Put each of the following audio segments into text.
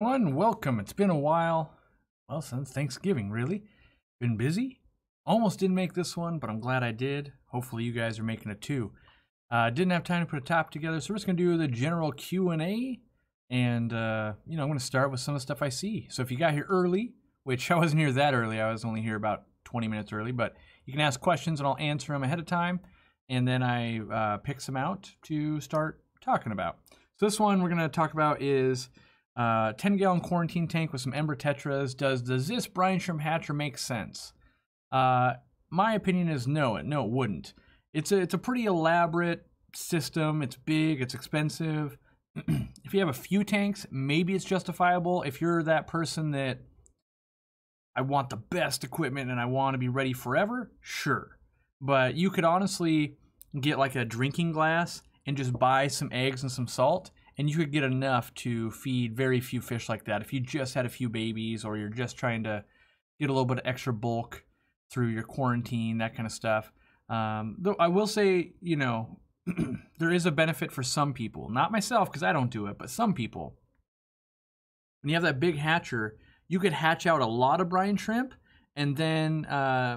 Welcome. It's been a while. Well, since Thanksgiving, really. Been busy. Almost didn't make this one, but I'm glad I did. Hopefully you guys are making it too. Didn't have time to put a top together, so we're just going to do the general Q&A. And, I'm going to start with some of the stuff I see. So if you got here early, which I wasn't here that early, I was only here about 20 minutes early, but you can ask questions and I'll answer them ahead of time. And then I pick some out to start talking about. So this one we're going to talk about is 10-gallon quarantine tank with some Ember Tetras. Does this Brine Shrimp Hatchery make sense? My opinion is no. It wouldn't. It's a pretty elaborate system. It's big. It's expensive. If you have a few tanks, maybe it's justifiable. If you're that person that I want the best equipment and I want to be ready forever, sure. But you could honestly get like a drinking glass and just buy some eggs and some salt, and you could get enough to feed very few fish like that if you just had a few babies or you're just trying to get a little bit of extra bulk through your quarantine, that kind of stuff. Though I will say, there is a benefit for some people. Not myself, because I don't do it, but some people. When you have that big hatcher, you could hatch out a lot of brine shrimp, and then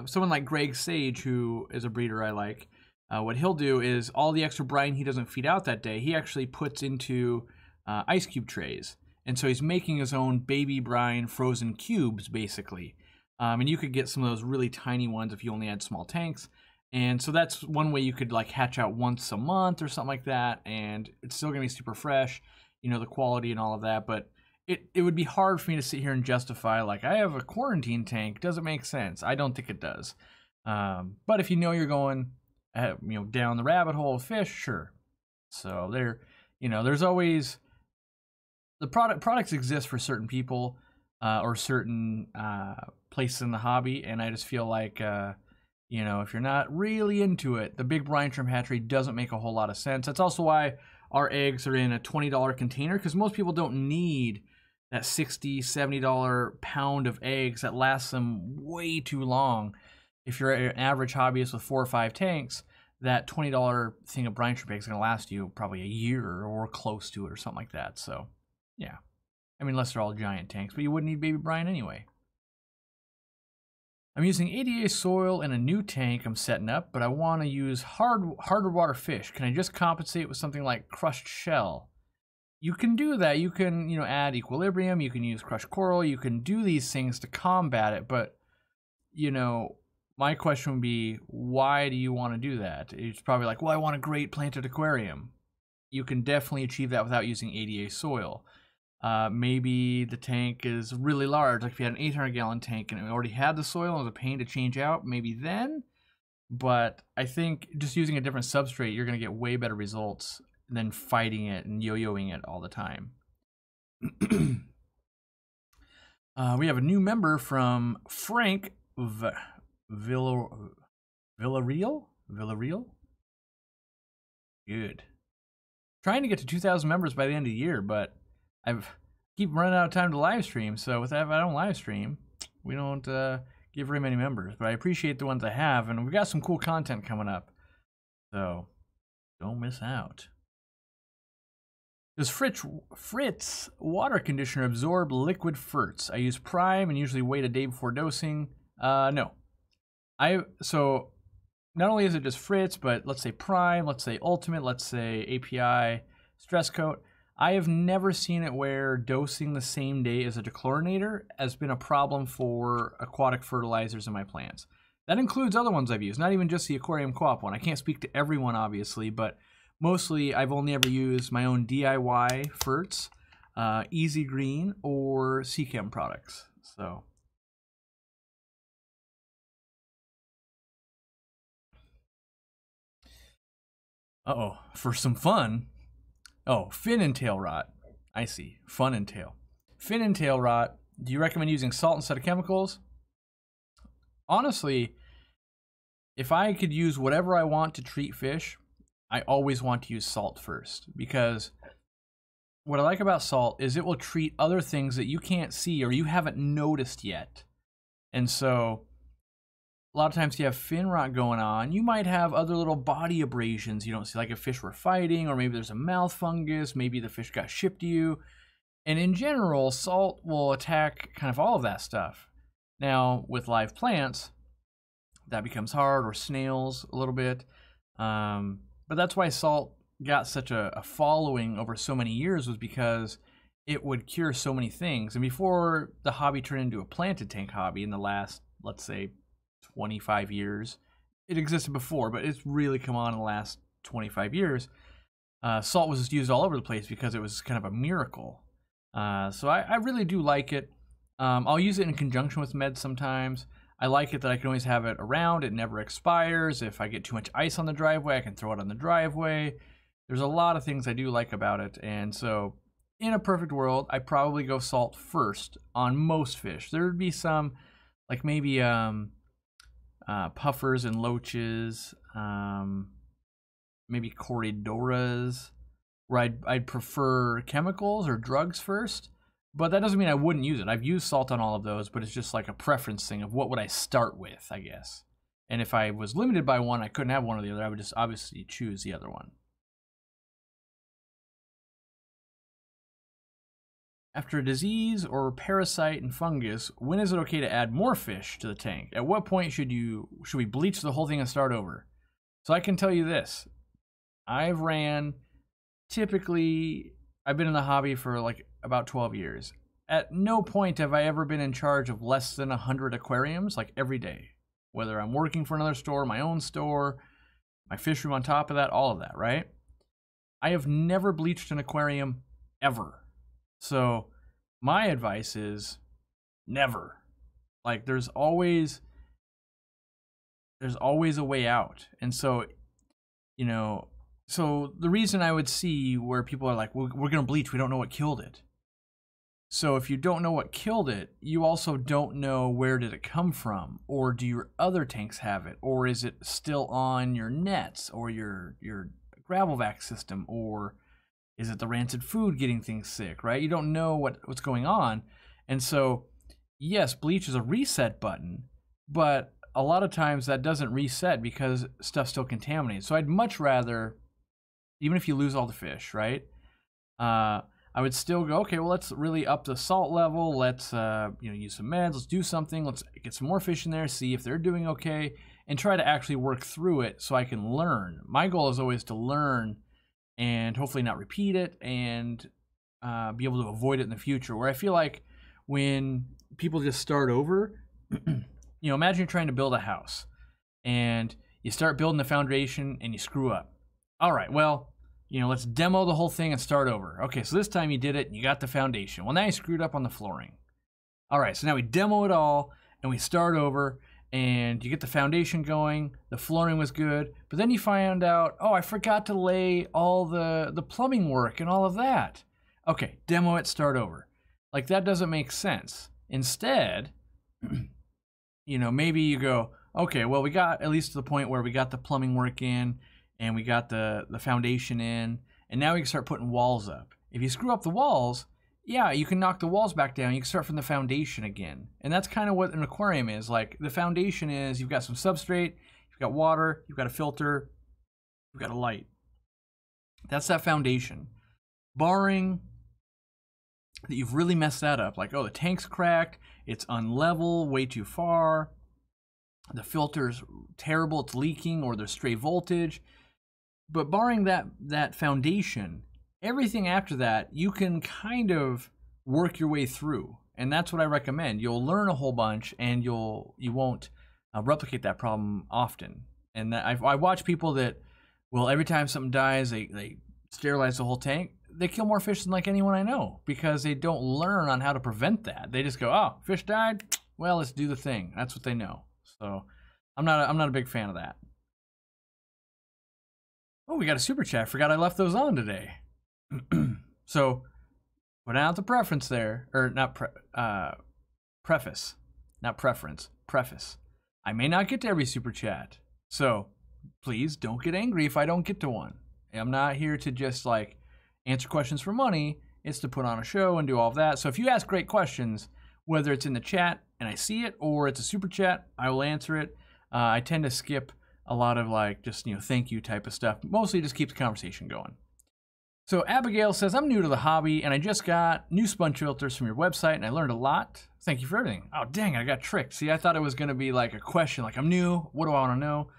someone like Greg Sage, who is a breeder I like, what he'll do is all the extra brine he doesn't feed out that day, he actually puts into ice cube trays. And so he's making his own baby brine frozen cubes, basically. And you could get some of those really tiny ones if you only had small tanks. And so that's one way you could like hatch out once a month or something like that. And it's still going to be super fresh, the quality and all of that. But it would be hard for me to sit here and justify, like, I have a quarantine tank. Does it make sense? I don't think it does. But if you're going, down the rabbit hole of fish, sure. So there's always the products exist for certain people or certain places in the hobby, and I just feel like if you're not really into it, the big Brine Shrimp Hatchery doesn't make a whole lot of sense. That's also why our eggs are in a $20 container, because most people don't need that $60, $70 pound of eggs that lasts them way too long. If you're an average hobbyist with 4 or 5 tanks, that $20 thing of brine shrimp eggs is going to last you probably a year or close to it or something like that. So, yeah. Unless they're all giant tanks, but you wouldn't need baby brine anyway. I'm using ADA soil in a new tank I'm setting up, but I want to use harder water fish. Can I just compensate with something like crushed shell? You can do that. You can, add equilibrium. You can use crushed coral. You can do these things to combat it, but, my question would be, why do you want to do that? It's probably like, well, I want a great planted aquarium. You can definitely achieve that without using ADA soil. Maybe the tank is really large, like if you had an 800-gallon tank and it already had the soil and it was a pain to change out, maybe then. But I think just using a different substrate, you're going to get way better results than fighting it and yo-yoing it all the time. We have a new member from Frank Villarreal? Good. Trying to get to 2,000 members by the end of the year, but I keep running out of time to live stream, so with that, if I don't live stream, we don't give very many members. But I appreciate the ones I have, and we've got some cool content coming up, so don't miss out. Does Fritz water conditioner absorb liquid ferts? I use Prime and usually wait a day before dosing. No. So not only is it just Fritz, but let's say Prime, let's say Ultimate, let's say API, Stress Coat. I have never seen it where dosing the same day as a dechlorinator has been a problem for aquatic fertilizers in my plants. That includes other ones I've used, not even just the Aquarium Co-Op one. I can't speak to everyone, obviously, but mostly I've only ever used my own DIY ferts, Easy Green, or Seachem products. So. Uh-oh, for some fun. Oh, fin and tail rot. I see. Fun and tail. Fin and tail rot. Do you recommend using salt instead of chemicals? Honestly, if I could use whatever I want to treat fish, I always want to use salt first. Because what I like about salt is it will treat other things that you can't see or you haven't noticed yet. And so a lot of times you have fin rot going on, you might have other little body abrasions you don't see, like if fish were fighting, or maybe there's a mouth fungus, maybe the fish got shipped to you. And in general, salt will attack kind of all of that stuff. Now, with live plants, that becomes hard, or snails a little bit. But that's why salt got such a following over so many years, was because it would cure so many things. And before the hobby turned into a planted tank hobby in the last, let's say, 25 years, it existed before, but it's really come on in the last 25 years. Salt was just used all over the place because it was kind of a miracle. So I really do like it. I'll use it in conjunction with meds sometimes. I like it that I can always have it around. It never expires. If I get too much ice on the driveway, I can throw it on the driveway. There's a lot of things I do like about it. And so in a perfect world, I probably go salt first on most fish. There would be some, like maybe puffers and loaches, maybe corridoras, where I'd prefer chemicals or drugs first. But that doesn't mean I wouldn't use it. I've used salt on all of those, but it's just like a preference thing of what would I start with, I guess. And if I was limited by one, I couldn't have one or the other, I would just obviously choose the other one. After a disease or parasite and fungus, when is it okay to add more fish to the tank? At what point should we bleach the whole thing and start over? So I can tell you this. I've been in the hobby for like about 12 years. At no point have I ever been in charge of less than 100 aquariums, like every day. Whether I'm working for another store, my own store, my fish room on top of that, all of that, right? I have never bleached an aquarium ever. So my advice is never. Like there's always a way out. And so, you know, so the reason I would see where people are like, well, we're going to bleach, we don't know what killed it. So if you don't know what killed it, you also don't know where did it come from, or do your other tanks have it, or is it still on your nets or your gravel vac system, or is it the rancid food getting things sick, right? You don't know what's going on. And so, yes, bleach is a reset button, but a lot of times that doesn't reset because stuff's still contaminated. So I'd much rather, even if you lose all the fish, right? I would still go, okay, well, let's really up the salt level. Let's use some meds. Let's do something. Let's get some more fish in there, see if they're doing okay, and try to actually work through it so I can learn. My goal is always to learn and hopefully not repeat it, and be able to avoid it in the future. Where I feel like when people just start over, imagine you're trying to build a house and you start building the foundation and you screw up. All right, well, let's demo the whole thing and start over. Okay, so this time you did it and you got the foundation. Well, now you screwed up on the flooring. All right, so now we demo it all and we start over and you get the foundation going. The flooring was good, but then you find out, oh, I forgot to lay all the plumbing work and all of that. Okay, demo it, start over. Like, that doesn't make sense. Instead, maybe you go, okay, well, we got at least to the point where we got the plumbing work in, and we got the foundation in, and now we can start putting walls up. If you screw up the walls, yeah, you can knock the walls back down. You can start from the foundation again. And that's kind of what an aquarium is. Like, the foundation is, you've got some substrate, you've got water, you've got a filter, you've got a light. That's that foundation. Barring that you've really messed that up, like, oh, the tank's cracked, it's unlevel, way too far, the filter's terrible, it's leaking, or there's stray voltage. But barring that foundation, everything after that, you can kind of work your way through. And that's what I recommend. You'll learn a whole bunch, and you won't replicate that problem often. And I watch people that, well, every time something dies, they sterilize the whole tank. They kill more fish than like anyone I know, because they don't learn on how to prevent that. They just go, oh, fish died? Well, let's do the thing. That's what they know. So I'm not a big fan of that. Oh, we got a super chat. Forgot I left those on today. So put out the preference there, or not preface, not preference, preface. I may not get to every super chat, so please don't get angry if I don't get to one. I'm not here to just like answer questions for money. It's to put on a show and do all of that. So if you ask great questions, whether it's in the chat and I see it, or it's a super chat, I will answer it. I tend to skip a lot of like just thank you type of stuff. Mostly just keep the conversation going. So Abigail says, I'm new to the hobby and I just got new sponge filters from your website and I learned a lot. Thank you for everything. Oh, dang, I got tricked. See, I thought it was going to be like a question, like I'm new. What do I want to know?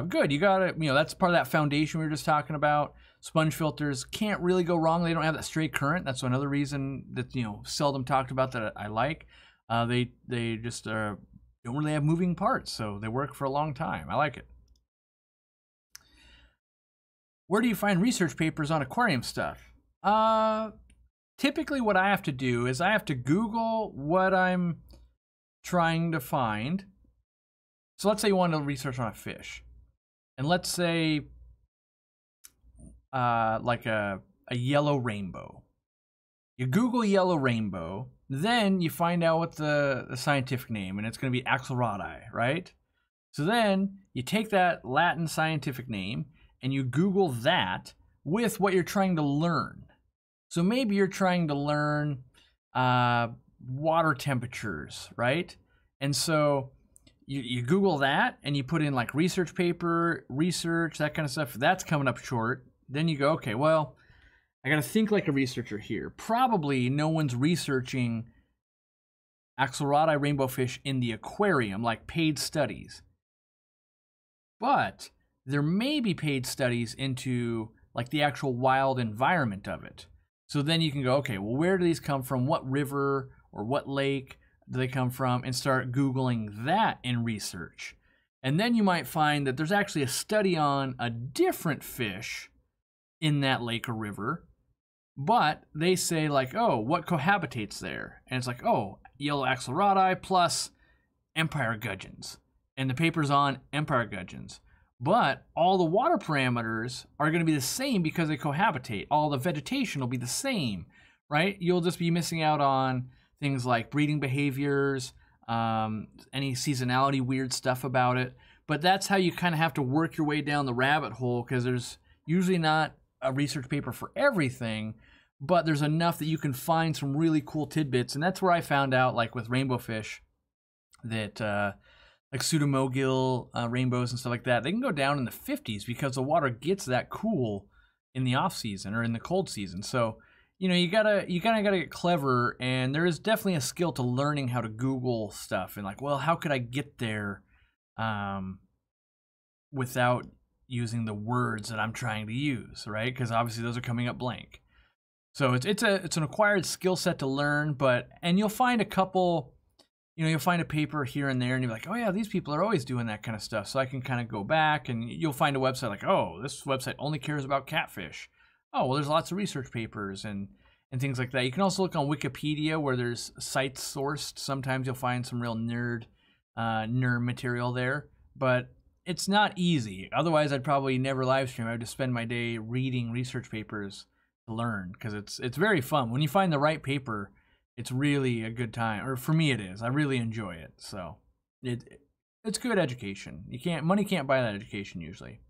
Good, you got it. You know, that's part of that foundation we were just talking about. Sponge filters can't really go wrong. They don't have that straight current. That's another reason that, you know, seldom talked about that I like. They just don't really have moving parts, so they work for a long time. I like it. Where do you find research papers on aquarium stuff? Typically what I have to do is I have to Google what I'm trying to find. So let's say you want to research on a fish. And let's say like a yellow rainbow. You Google yellow rainbow, then you find out what the scientific name, and it's going to be axolotli, right? So then you take that Latin scientific name and you Google that with what you're trying to learn. So maybe you're trying to learn water temperatures, right? And so you Google that and you put in like research paper, research, that kind of stuff. That's coming up short. Then you go, okay, well, I got to think like a researcher here. Probably no one's researching axolotli rainbow fish in the aquarium, like paid studies. But there may be paid studies into like the actual wild environment of it. So then you can go, okay, well, where do these come from? What river or what lake do they come from? And start Googling that in research. And then you might find that there's actually a study on a different fish in that lake or river. But they say like, oh, what cohabitates there? And it's like, oh, yellow axolotli plus empire gudgeons. And the paper's on empire gudgeons. But all the water parameters are going to be the same because they cohabitate. All the vegetation will be the same, right? You'll just be missing out on things like breeding behaviors, any seasonality weird stuff about it. But that's how you kind of have to work your way down the rabbit hole, because there's usually not a research paper for everything, but there's enough that you can find some really cool tidbits. And that's where I found out, like with rainbow fish, that like pseudomogil rainbows and stuff like that, they can go down in the 50s because the water gets that cool in the off season or in the cold season. So, you know, you kind of gotta get clever, and there is definitely a skill to learning how to Google stuff and like, well, how could I get there without using the words that I'm trying to use, right? Because obviously those are coming up blank. So it's an acquired skill set to learn, and you'll find a couple. You know, you'll find a paper here and there, and you're like, oh yeah, these people are always doing that kind of stuff. So I can kind of go back, and you'll find a website like, oh, this website only cares about catfish. Oh, well, there's lots of research papers and things like that. You can also look on Wikipedia where there's sites sourced. Sometimes you'll find some real nerd material there, but it's not easy. Otherwise, I'd probably never live stream. I would just spend my day reading research papers to learn, because it's very fun. When you find the right paper, it's really a good time, or for me it is. I really enjoy it. So it's good education. Money can't buy that education usually.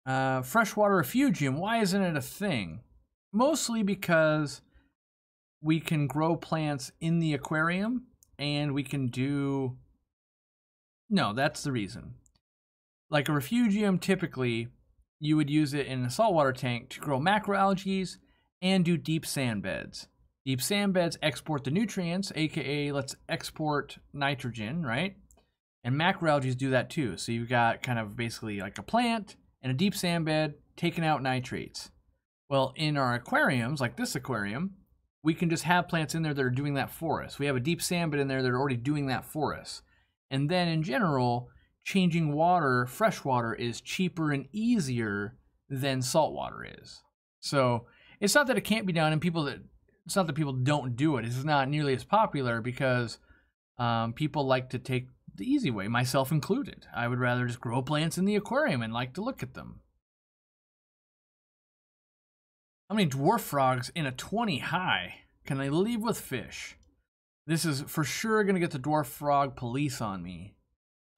Freshwater refugium, why isn't it a thing? Mostly because we can grow plants in the aquarium, and we can do... No, that's the reason. Like a refugium, typically, you would use it in a saltwater tank to grow macroalgae and do deep sand beds. Deep sand beds export the nutrients, aka let's export nitrogen, right? And macroalgae do that too. So you've got kind of basically like a plant and a deep sand bed taking out nitrates. Well, in our aquariums, like this aquarium, we can just have plants in there that are doing that for us. We have a deep sand bed in there that are already doing that for us. And then in general, changing water, fresh water, is cheaper and easier than salt water is. So it's not that it can't be done, and it's not that people don't do it. It's not nearly as popular because people like to take the easy way, myself included. I would rather just grow plants in the aquarium and like to look at them. How many dwarf frogs in a 20 high can I leave with fish? This is for sure going to get the dwarf frog police on me.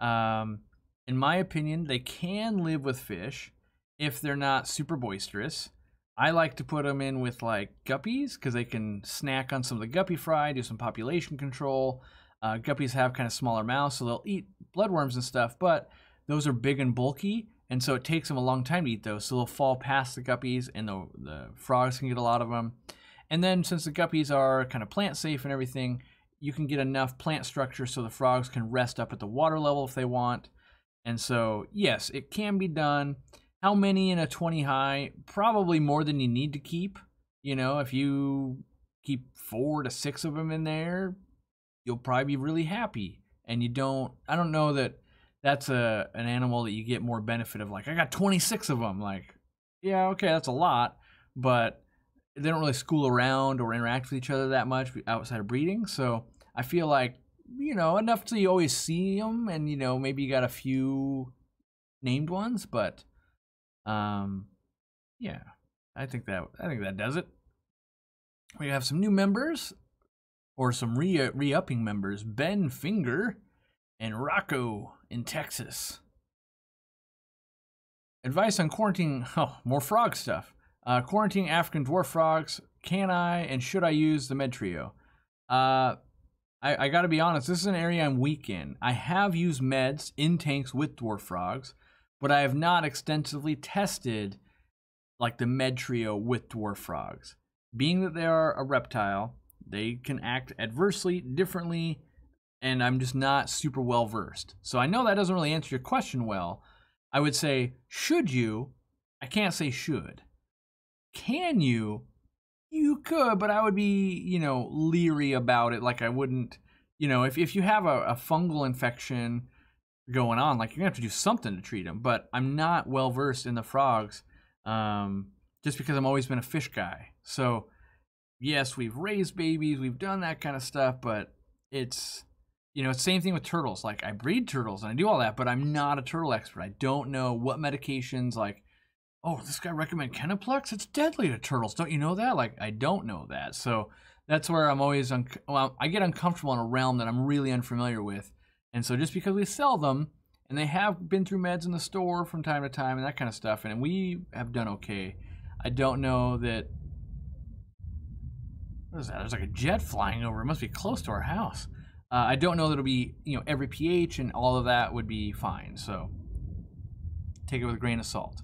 In my opinion, they can live with fish if they're not super boisterous. I like to put them in with like guppies because they can snack on some of the guppy fry, do some population control. Guppies have kind of smaller mouths, so they'll eat bloodworms and stuff, but those are big and bulky, and so it takes them a long time to eat those. So they'll fall past the guppies, and the frogs can get a lot of them. And then since the guppies are kind of plant safe and everything, you can get enough plant structure so the frogs can rest up at the water level if they want. And so, yes, it can be done. How many in a 20 high? Probably more than you need to keep. You know, if you keep 4 to 6 of them in there, you'll probably be really happy. And I don't know that that's an animal that you get more benefit of. Like, I got 26 of them. Like, yeah, okay, that's a lot. But they don't really school around or interact with each other that much outside of breeding. So I feel like, you know, enough so you always see them, and, you know, maybe you got a few named ones, but yeah, I think that does it. We have some new members, or some re-upping members, Ben Finger and Rocco in Texas. Advice on quarantining, more frog stuff. Quarantining African dwarf frogs, can I and should I use the med trio? I gotta be honest, this is an area I'm weak in. I have used meds in tanks with dwarf frogs, but I have not extensively tested like the med trio with dwarf frogs. Being that they are a reptile, they can act adversely, differently, and I'm just not super well versed. So I know that doesn't really answer your question well. I would say, should you? I can't say should. Can you? You could, but I would be, you know, leery about it. Like I wouldn't, you know, if you have a fungal infection going on, like you're gonna have to do something to treat them. But I'm not well versed in the frogs, just because I've always been a fish guy. So yes, we've raised babies, we've done that kind of stuff, but it's, you know, it's the same thing with turtles. Like I breed turtles and I do all that, but I'm not a turtle expert. I don't know what medications, like, oh, this guy recommend Kenaplex? It's deadly to turtles. Don't you know that? Like, I don't know that. So that's where I'm always, I get uncomfortable in a realm that I'm really unfamiliar with. And so just because we sell them, and they have been through meds in the store from time to time and that kind of stuff, and we have done okay. I don't know that, what is that? There's like a jet flying over. It must be close to our house. I don't know that it'll be, you know, every pH and all of that would be fine. So take it with a grain of salt.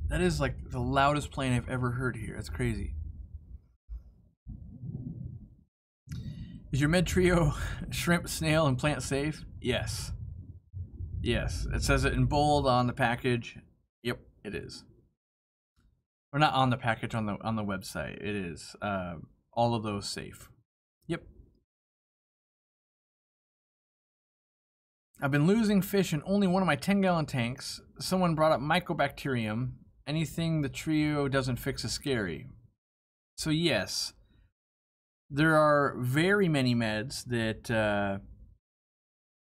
That is like the loudest plane I've ever heard here. That's crazy. Is your med trio shrimp, snail, and plant safe? Yes. Yes. It says it in bold on the package. Yep, it is. Or not on the package, on the website. It is. All of those safe. Yep. I've been losing fish in only one of my 10-gallon tanks. Someone brought up Mycobacterium. Anything the trio doesn't fix is scary. So yes, there are very many meds that,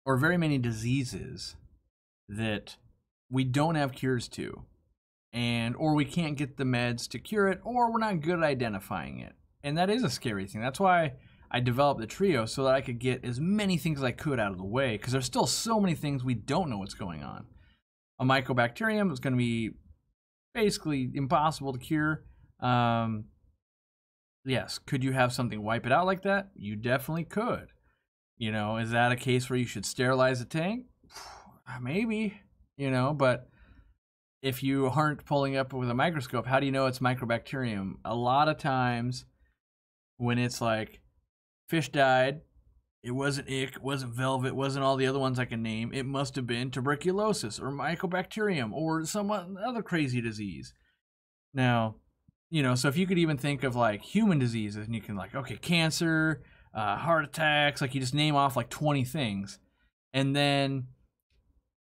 or very many diseases that we don't have cures to, or we can't get the meds to cure it, or we're not good at identifying it. And that is a scary thing. That's why I developed the trio, so that I could get as many things as I could out of the way, because there's still so many things we don't know what's going on. A Mycobacterium is going to be basically impossible to cure. Yes, could you have something wipe it out like that? You definitely could. You know, is that a case where you should sterilize a tank? Maybe, you know, but if you aren't pulling up with a microscope, how do you know it's Mycobacterium? A lot of times when it's like fish died, it wasn't ick, it wasn't velvet, it wasn't all the other ones I can name. It must have been tuberculosis or Mycobacterium or some other crazy disease. Now, you know, so if you could even think of like human diseases, and you can like, okay, cancer, heart attacks, like you just name off like 20 things. And then,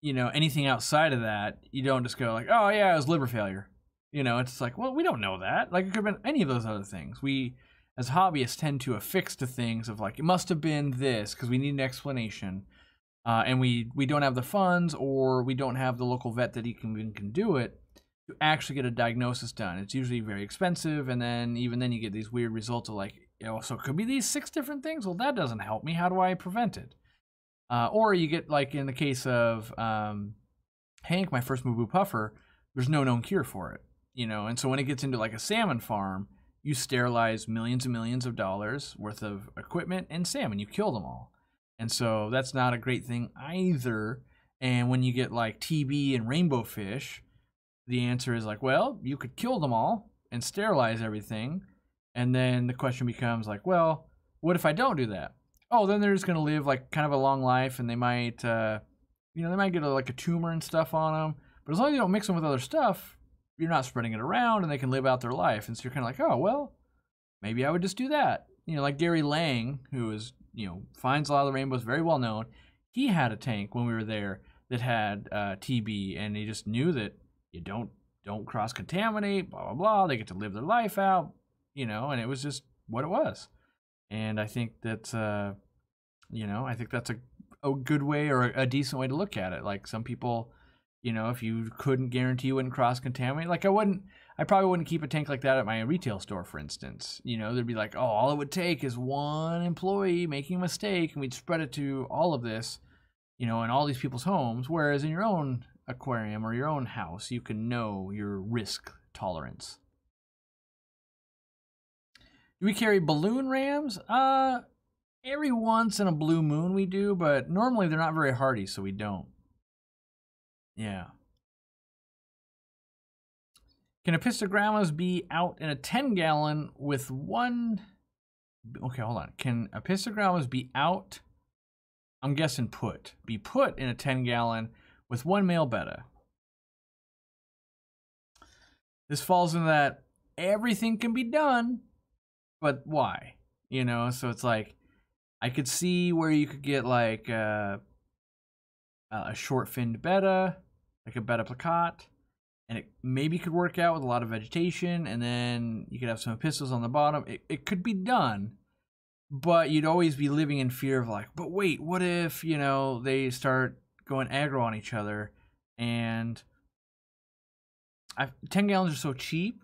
you know, anything outside of that, you don't just go like, oh yeah, it was liver failure. You know, it's like, well, we don't know that. Like it could have been any of those other things. We, as hobbyists, tend to affix to things of like, it must have been this because we need an explanation. And we don't have the funds, or we don't have the local vet that can do it to actually get a diagnosis done. It's usually very expensive, and then even then you get these weird results of like, you know, so it could be these 6 different things. Well, that doesn't help me. How do I prevent it? Or you get like in the case of Hank, my first Mubu puffer, there's no known cure for it, you know. And so when it gets into like a salmon farm, you sterilize millions and millions of dollars worth of equipment and salmon. You kill them all. And so that's not a great thing either. And when you get like TB and rainbow fish, the answer is like, well, you could kill them all and sterilize everything. And then the question becomes like, well, what if I don't do that? Oh, then they're just going to live like kind of a long life, and they might, they might get like a tumor and stuff on them. But as long as you don't mix them with other stuff, you're not spreading it around, and they can live out their life. And so you're kind of like, oh, well, maybe I would just do that. Like Gary Lang, who is, finds a lot of the rainbows, very well known. He had a tank when we were there that had TB, and he just knew that you don't cross-contaminate, blah, blah, blah. They get to live their life out, and it was just what it was. And I think that's, I think that's a good way or a decent way to look at it. Like some people, if you couldn't guarantee you wouldn't cross-contaminate, like I probably wouldn't keep a tank like that at my retail store, for instance. There'd be like, oh, all it would take is one employee making a mistake, and we'd spread it to all of this, in all these people's homes. Whereas in your own aquarium or your own house, you can know your risk tolerance. Do we carry balloon rams? Every once in a blue moon we do, but normally they're not very hardy, so we don't. Yeah. Can apistogrammas be out in a 10-gallon with one... Okay, hold on. Can apistogrammas be out, I'm guessing be put in a 10-gallon with one male betta? This falls into that everything can be done, but why? So it's like, I could see where you could get like a short-finned betta, like a betta placat, and it maybe could work out with a lot of vegetation, and then you could have some apistles on the bottom. It could be done, but you'd always be living in fear of like, but wait, what if, they start going aggro on each other? And 10 gallons are so cheap,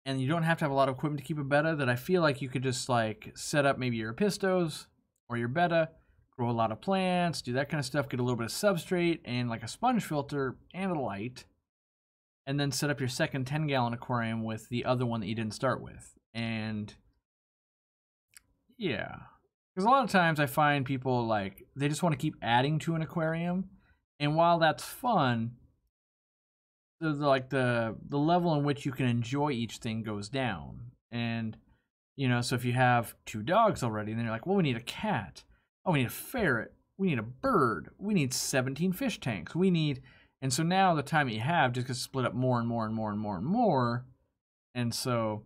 and you don't have to have a lot of equipment to keep a betta, that I feel like you could just like set up maybe your apistos or your betta, grow a lot of plants, do that kind of stuff, get a little bit of substrate and like a sponge filter and a light, and then set up your second 10-gallon aquarium with the other one that you didn't start with. And yeah, because a lot of times I find people like, they just want to keep adding to an aquarium, and while that's fun, the level in which you can enjoy each thing goes down. And so if you have 2 dogs already, then you're like, well, we need a cat, oh, we need a ferret, we need a bird, we need 17 fish tanks, and so now the time that you have just gets split up more and more and more and more and more. And so,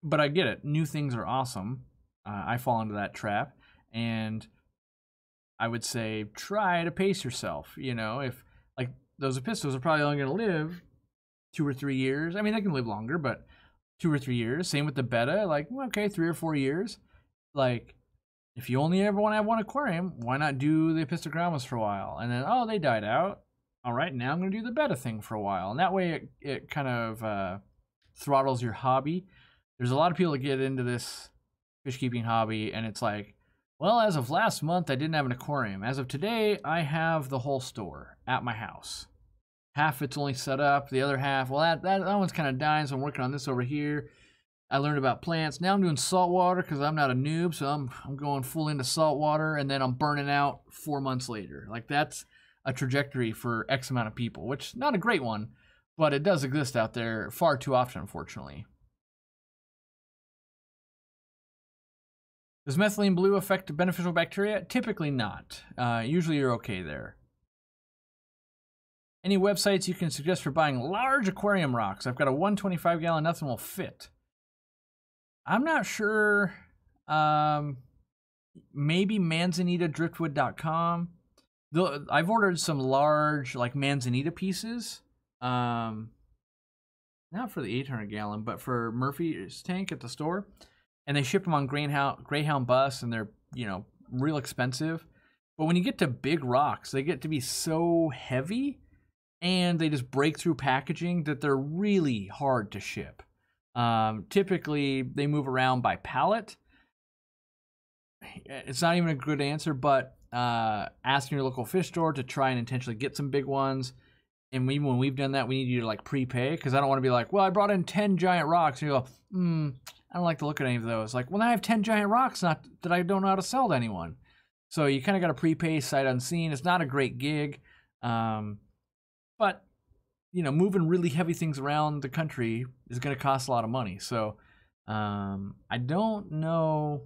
but I get it, new things are awesome. I fall into that trap, and I would say try to pace yourself. If like those apistles are probably only going to live 2 or 3 years. I mean, they can live longer, but 2 or 3 years. Same with the betta, like, okay, 3 or 4 years. Like, if you only ever want to have one aquarium, why not do the apistogrammas for a while? And then, oh, they died out. All right, now I'm going to do the betta thing for a while. And that way it kind of throttles your hobby. There's a lot of people that get into this fish keeping hobby, and it's like, well, as of last month, I didn't have an aquarium. As of today, I have the whole store at my house. Half it's only set up, the other half, well, that one's kind of dying, so I'm working on this over here. I learned about plants. Now I'm doing saltwater because I'm not a noob, so I'm going full into saltwater, and then I'm burning out 4 months later. Like, that's a trajectory for X amount of people, which not a great one, but it does exist out there far too often, unfortunately. Does methylene blue affect beneficial bacteria? Typically not. Usually you're okay there. Any websites you can suggest for buying large aquarium rocks? I've got a 125-gallon, nothing will fit. I'm not sure. Maybe manzanitadriftwood.com. I've ordered some large, like, manzanita pieces. Not for the 800-gallon, but for Murphy's tank at the store. And they ship them on Greyhound bus, and they're, real expensive. But when you get to big rocks, they get to be so heavy, and they just break through packaging that they're really hard to ship. Typically, they move around by pallet. It's not even a good answer, but asking your local fish store to try and intentionally get some big ones. And even when we've done that, we need you to like prepay, because I don't want to be like, well, I brought in 10 giant rocks. And you go, I don't like to look at any of those. Like, well, now I have 10 giant rocks not that I don't know how to sell to anyone. So you kind of got to prepay sight unseen. It's not a great gig. But, you know, moving really heavy things around the country is going to cost a lot of money. So I don't know,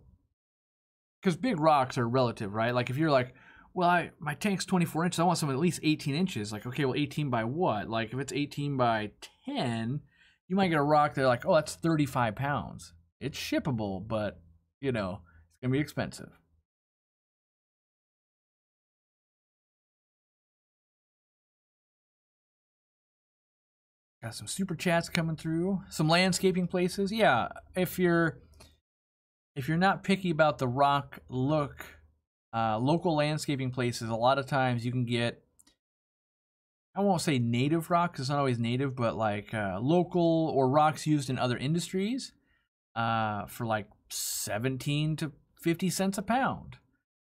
because big rocks are relative, right? Like if you're like, well, my tank's 24 inches. I want something at least 18 inches. Like, okay, well, 18 by what? Like, if it's 18 by 10, you might get a rock there like, oh, that's 35 pounds. It's shippable, but, you know, it's going to be expensive. Got some super chats coming through. Some landscaping places. Yeah, if you're not picky about the rock look, local landscaping places, a lot of times you can get, I won't say native rock, 'cause it's not always native, but like local or rocks used in other industries for like 17 to 50 cents a pound.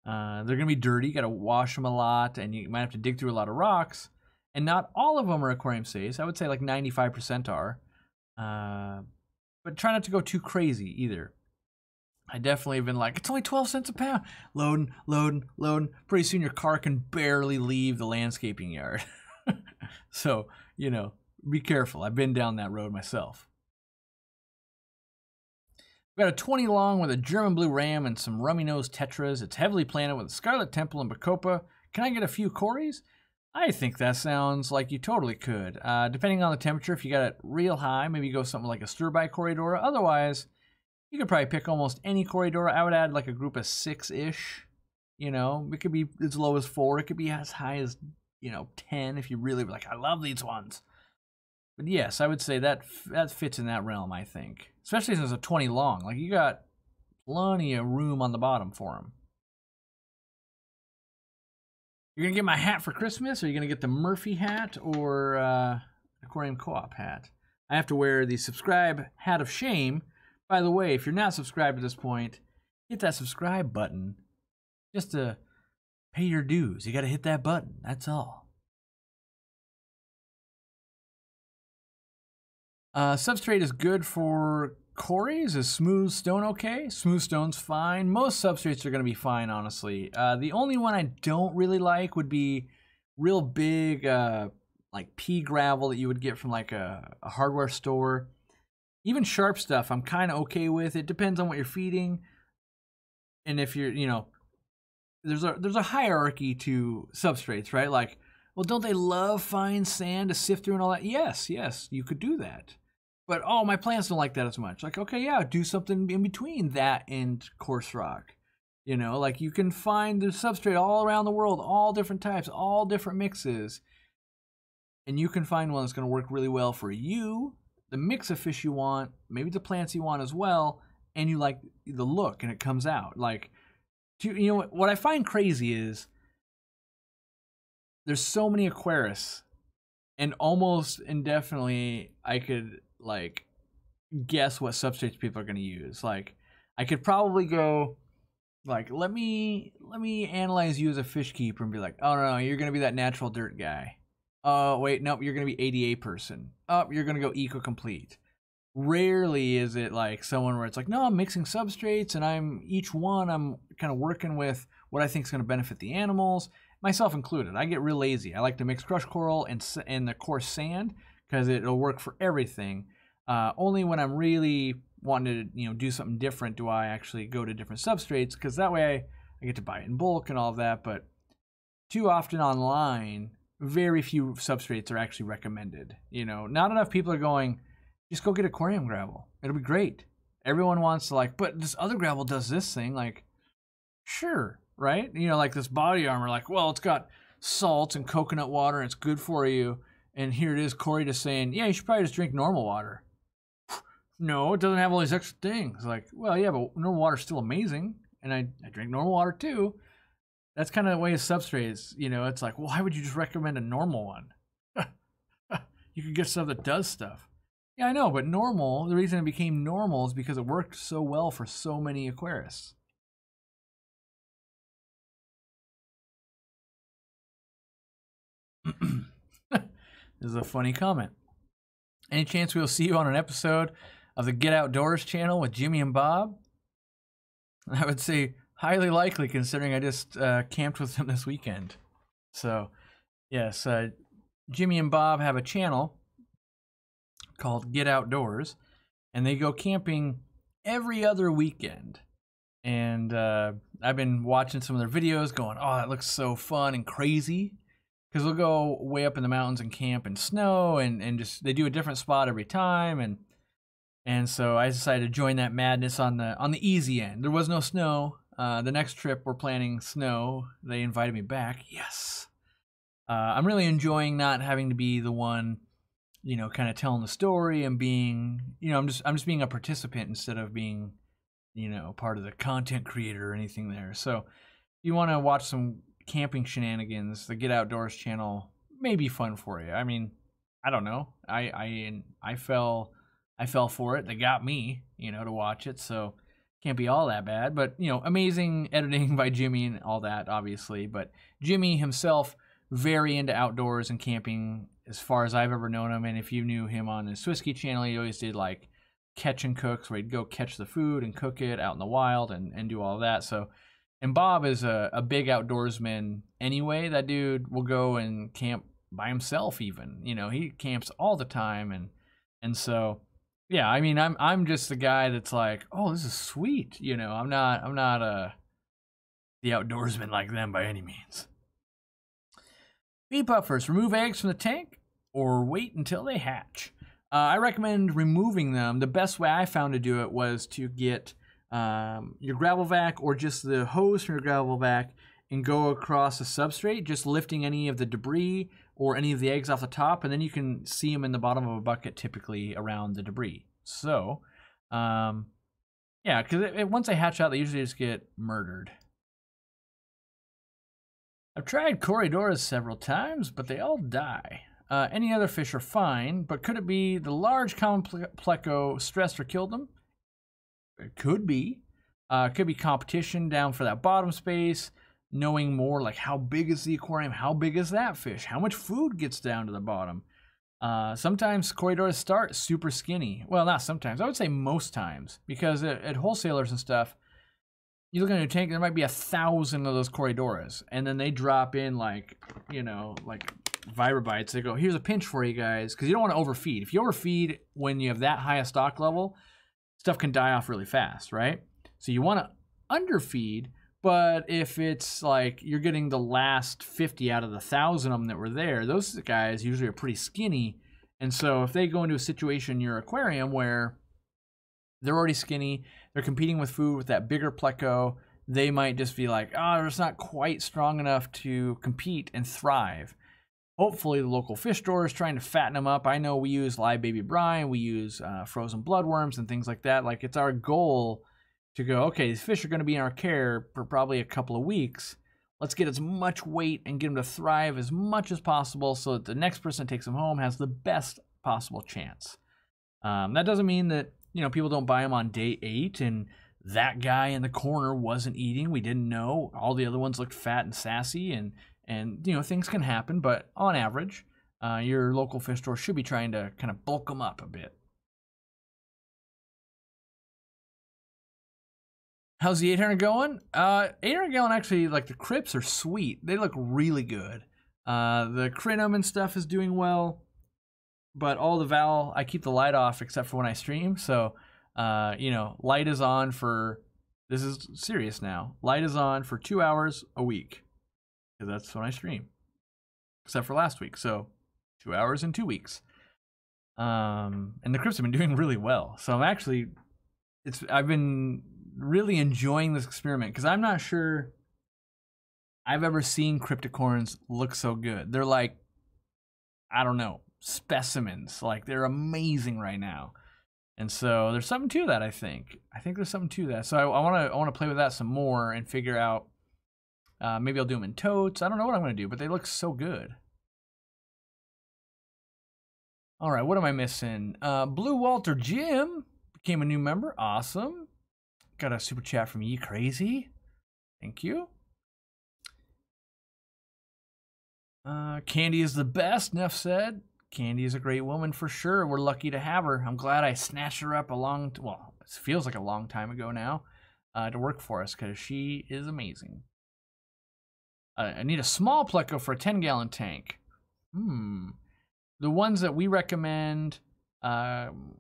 They're going to be dirty. You got to wash them a lot, and you might have to dig through a lot of rocks. And not all of them are aquarium safe. I would say like 95% are. But try not to go too crazy either. I definitely have been like, it's only 12 cents a pound. Loading. Pretty soon your car can barely leave the landscaping yard. So, you know, be careful. I've been down that road myself. We've got a 20 long with a German blue ram and some rummy-nosed tetras. It's heavily planted with a scarlet temple and bacopa. Can I get a few Corys? I think that sounds like you totally could. Depending on the temperature, if you got it real high, maybe go something like a stir-by Corydora. Otherwise, you could probably pick almost any Corydora. I would add like a group of 6-ish. You know, it could be as low as 4. It could be as high as, you know, 10 if you really were like, I love these ones. But yes, I would say that fits in that realm, I think. Especially since it's a 20 long. Like, you got plenty of room on the bottom for them. You're going to get my hat for Christmas, or you're going to get the Murphy hat or Aquarium Co-op hat? I have to wear the subscribe hat of shame. By the way, if you're not subscribed at this point, hit that subscribe button just to pay your dues. You got to hit that button. That's all. Substrate is good for Corys. Is smooth stone okay? Smooth stone's fine. Most substrates are going to be fine, honestly. The only one I don't really like would be real big, like pea gravel that you would get from like a hardware store. Even sharp stuff, I'm kind of okay with. It depends on what you're feeding, and if you're, you know, there's a hierarchy to substrates, right? Like, well, don't they love fine sand to sift through and all that? Yes, you could do that. But, oh, my plants don't like that as much. Like, okay, yeah, do something in between that and coarse rock. You know, like you can find the substrate all around the world, all different types, all different mixes. And you can find one that's going to work really well for you, the mix of fish you want, maybe the plants you want as well, and you like the look and it comes out. Like, you know, what I find crazy is there's so many aquarists, and almost indefinitely I could like guess what substrates people are going to use. Like, I could probably go like, let me analyze you as a fish keeper and be like, oh no, you're going to be that natural dirt guy. Oh wait, nope, you're going to be ADA person. Oh, you're going to go eco complete. Rarely is it like someone where it's like, no, I'm mixing substrates and I'm kind of working with what I think is going to benefit the animals, myself included. I get real lazy. I like to mix crushed coral and the coarse sand because it'll work for everything. Only when I'm really wanting to, you know, do something different do I actually go to different substrates, because that way I get to buy it in bulk and all of that. But too often online, very few substrates are actually recommended. You know, not enough people are going, just go get aquarium gravel. It'll be great. Everyone wants to like, but this other gravel does this thing. Like, sure, right? You know, like this body armor, like, well, it's got salt and coconut water and it's good for you. And here it is, Cory just saying, yeah, you should probably just drink normal water. No, it doesn't have all these extra things. Like, well, yeah, but normal water's still amazing. And I drink normal water too. That's kind of the way a substrate is. You know, it's like, well, why would you just recommend a normal one? You could get stuff that does stuff. Yeah, I know, but normal, the reason it became normal is because it worked so well for so many aquarists. This is a funny comment. Any chance we'll see you on an episode of the Get Outdoors channel with Jimmy and Bob? I would say highly likely, considering I just camped with them this weekend. So, yes, Jimmy and Bob have a channel called Get Outdoors, and they go camping every other weekend. And I've been watching some of their videos going, oh, that looks so fun and crazy. Because they'll go way up in the mountains and camp in snow, and just they do a different spot every time. And so I decided to join that madness on the easy end. There was no snow. The next trip we're planning snow. They invited me back. Yes. I'm really enjoying not having to be the one, you know, kind of telling the story and being, you know, I'm just being a participant instead of being, you know, part of the content creator or anything there. So if you want to watch some camping shenanigans, the Get Outdoors channel may be fun for you. I mean, I don't know. I fell for it. They got me, you know, to watch it. So can't be all that bad. But, you know, amazing editing by Jimmy and all that, obviously. But Jimmy himself, very into outdoors and camping as far as I've ever known him. And if you knew him on his Swisky channel, he always did like catch and cooks, where he'd go catch the food and cook it out in the wild and do all of that. So, and Bob is a big outdoorsman anyway. That dude will go and camp by himself even. You know, he camps all the time. And so, yeah, I mean, I'm just the guy that's like, oh, this is sweet. You know, I'm not the outdoorsman like them by any means. Bee puffers, remove eggs from the tank or wait until they hatch. I recommend removing them. The best way I found to do it was to get your gravel vac or just the hose from your gravel vac and go across the substrate, just lifting any of the debris or any of the eggs off the top, and then you can see them in the bottom of a bucket typically around the debris. So, yeah, because once they hatch out, they usually just get murdered. I've tried Corydoras several times, but they all die. Any other fish are fine, but could it be the large common Pleco stressed or killed them? It could be. Could be competition down for that bottom space, knowing more like how big is the aquarium, how big is that fish, how much food gets down to the bottom. Sometimes Corydoras start super skinny. Well, not sometimes. I would say most times, because at wholesalers and stuff, you look at your tank, there might be 1,000 of those Corydoras, and then they drop in like, you know, like Vibrobites. They go, here's a pinch for you guys, because you don't want to overfeed. If you overfeed when you have that high a stock level, stuff can die off really fast, right? So you want to underfeed, but if it's like you're getting the last 50 out of the 1,000 of them that were there, those guys usually are pretty skinny. And so if they go into a situation in your aquarium where they're already skinny, they're competing with food with that bigger Pleco, they might just be like, oh, it's not quite strong enough to compete and thrive. Hopefully the local fish store is trying to fatten them up. I know we use live baby brine, we use frozen bloodworms and things like that. Like, it's our goal to go, okay, these fish are going to be in our care for probably a couple of weeks. Let's get as much weight and get them to thrive as much as possible so that the next person that takes them home has the best possible chance. That doesn't mean that, you know, people don't buy them on day 8 and that guy in the corner wasn't eating. We didn't know. All the other ones looked fat and sassy, and you know, things can happen. But on average, your local fish store should be trying to kind of bulk them up a bit. How's the 800 going? 800 gallon, actually, like, the crypts are sweet. They look really good. The crinum and stuff is doing well. But all the Val, I keep the light off except for when I stream. So, you know, light is on for, this is serious now. Light is on for 2 hours a week. Because that's when I stream. Except for last week. So, 2 hours in 2 weeks. And the crypts have been doing really well. So I'm actually, I've been really enjoying this experiment. Because I'm not sure I've ever seen cryptocorns look so good. They're like, I don't know, specimens. Like, they're amazing right now. And so there's something to that, I think. I think there's something to that. So I want to play with that some more and figure out, maybe I'll do them in totes. I don't know what I'm going to do, but they look so good. All right, what am I missing? Blue Walter Jim became a new member. Awesome. Got a super chat from Ye Crazy. Thank you. Candy is the best, Neff said. Candy is a great woman for sure. We're lucky to have her. I'm glad I snatched her up well, it feels like a long time ago now, to work for us because she is amazing. I need a small Pleco for a 10-gallon tank. The ones that we recommend, clown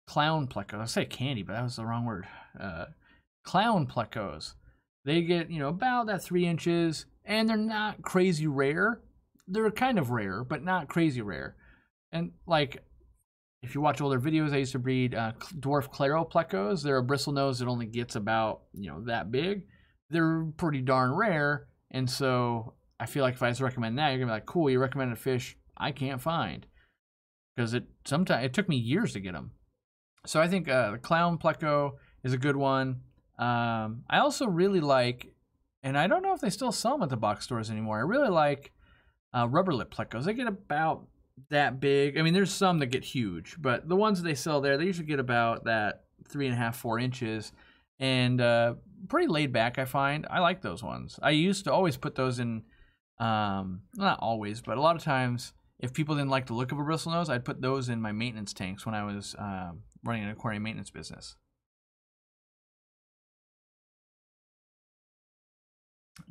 Plecos. I say candy, but that was the wrong word. Clown Plecos. They get, about that 3 inches, and they're not crazy rare. They're kind of rare, but not crazy rare. And like, if you watch older videos, I used to breed Dwarf Claro Plecos. They're a bristle nose that only gets about, that big. They're pretty darn rare, and so I feel like if I just recommend that, you're gonna be like, cool, you recommended a fish I can't find. Because it took me years to get them. So I think the Clown Pleco is a good one. I also really like, and I don't know if they still sell them at the box stores anymore, I really like rubber lip Plecos. They get about that big. I mean, there's some that get huge, but the ones that they sell there, they usually get about that 3.5, 4 inches, and pretty laid back, I find. I like those ones. I used to always put those in, not always, but a lot of times, if people didn't like the look of a bristlenose, I'd put those in my maintenance tanks when I was running an aquarium maintenance business.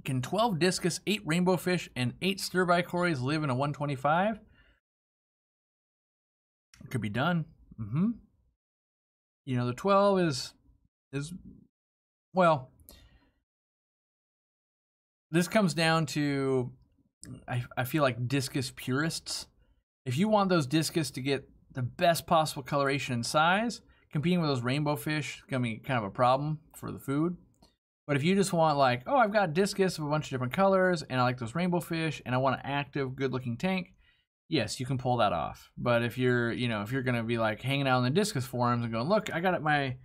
Can 12 discus, 8 rainbow fish, and 8 stir-by Corys live in a 125? It could be done. The 12 is well, this comes down to, I feel like discus purists. If you want those discus to get the best possible coloration and size, competing with those rainbow fish is going to be kind of a problem for the food. But if you just want like, oh, I've got discus of a bunch of different colors, and I like those rainbow fish, and I want an active, good-looking tank, yes, you can pull that off. But if you're, if you're gonna be like hanging out in the discus forums and going, look, I got my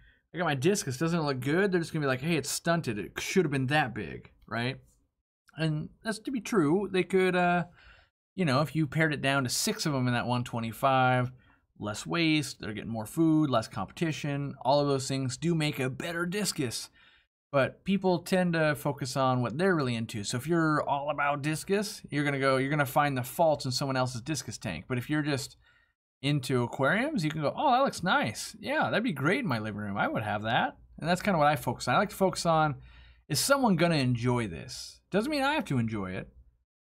discus, doesn't it look good? They're just gonna be like, hey, it's stunted. It should have been that big, right? And that's to be true. They could, if you pared it down to 6 of them in that 125, less waste, they're getting more food, less competition. All of those things do make a better discus. But people tend to focus on what they're really into. So if you're all about discus, you're gonna find the faults in someone else's discus tank. But if you're just into aquariums, you can go, oh, that looks nice. Yeah, that'd be great in my living room. I would have that. And that's kind of what I focus on. I like to focus on, is someone gonna enjoy this? Doesn't mean I have to enjoy it.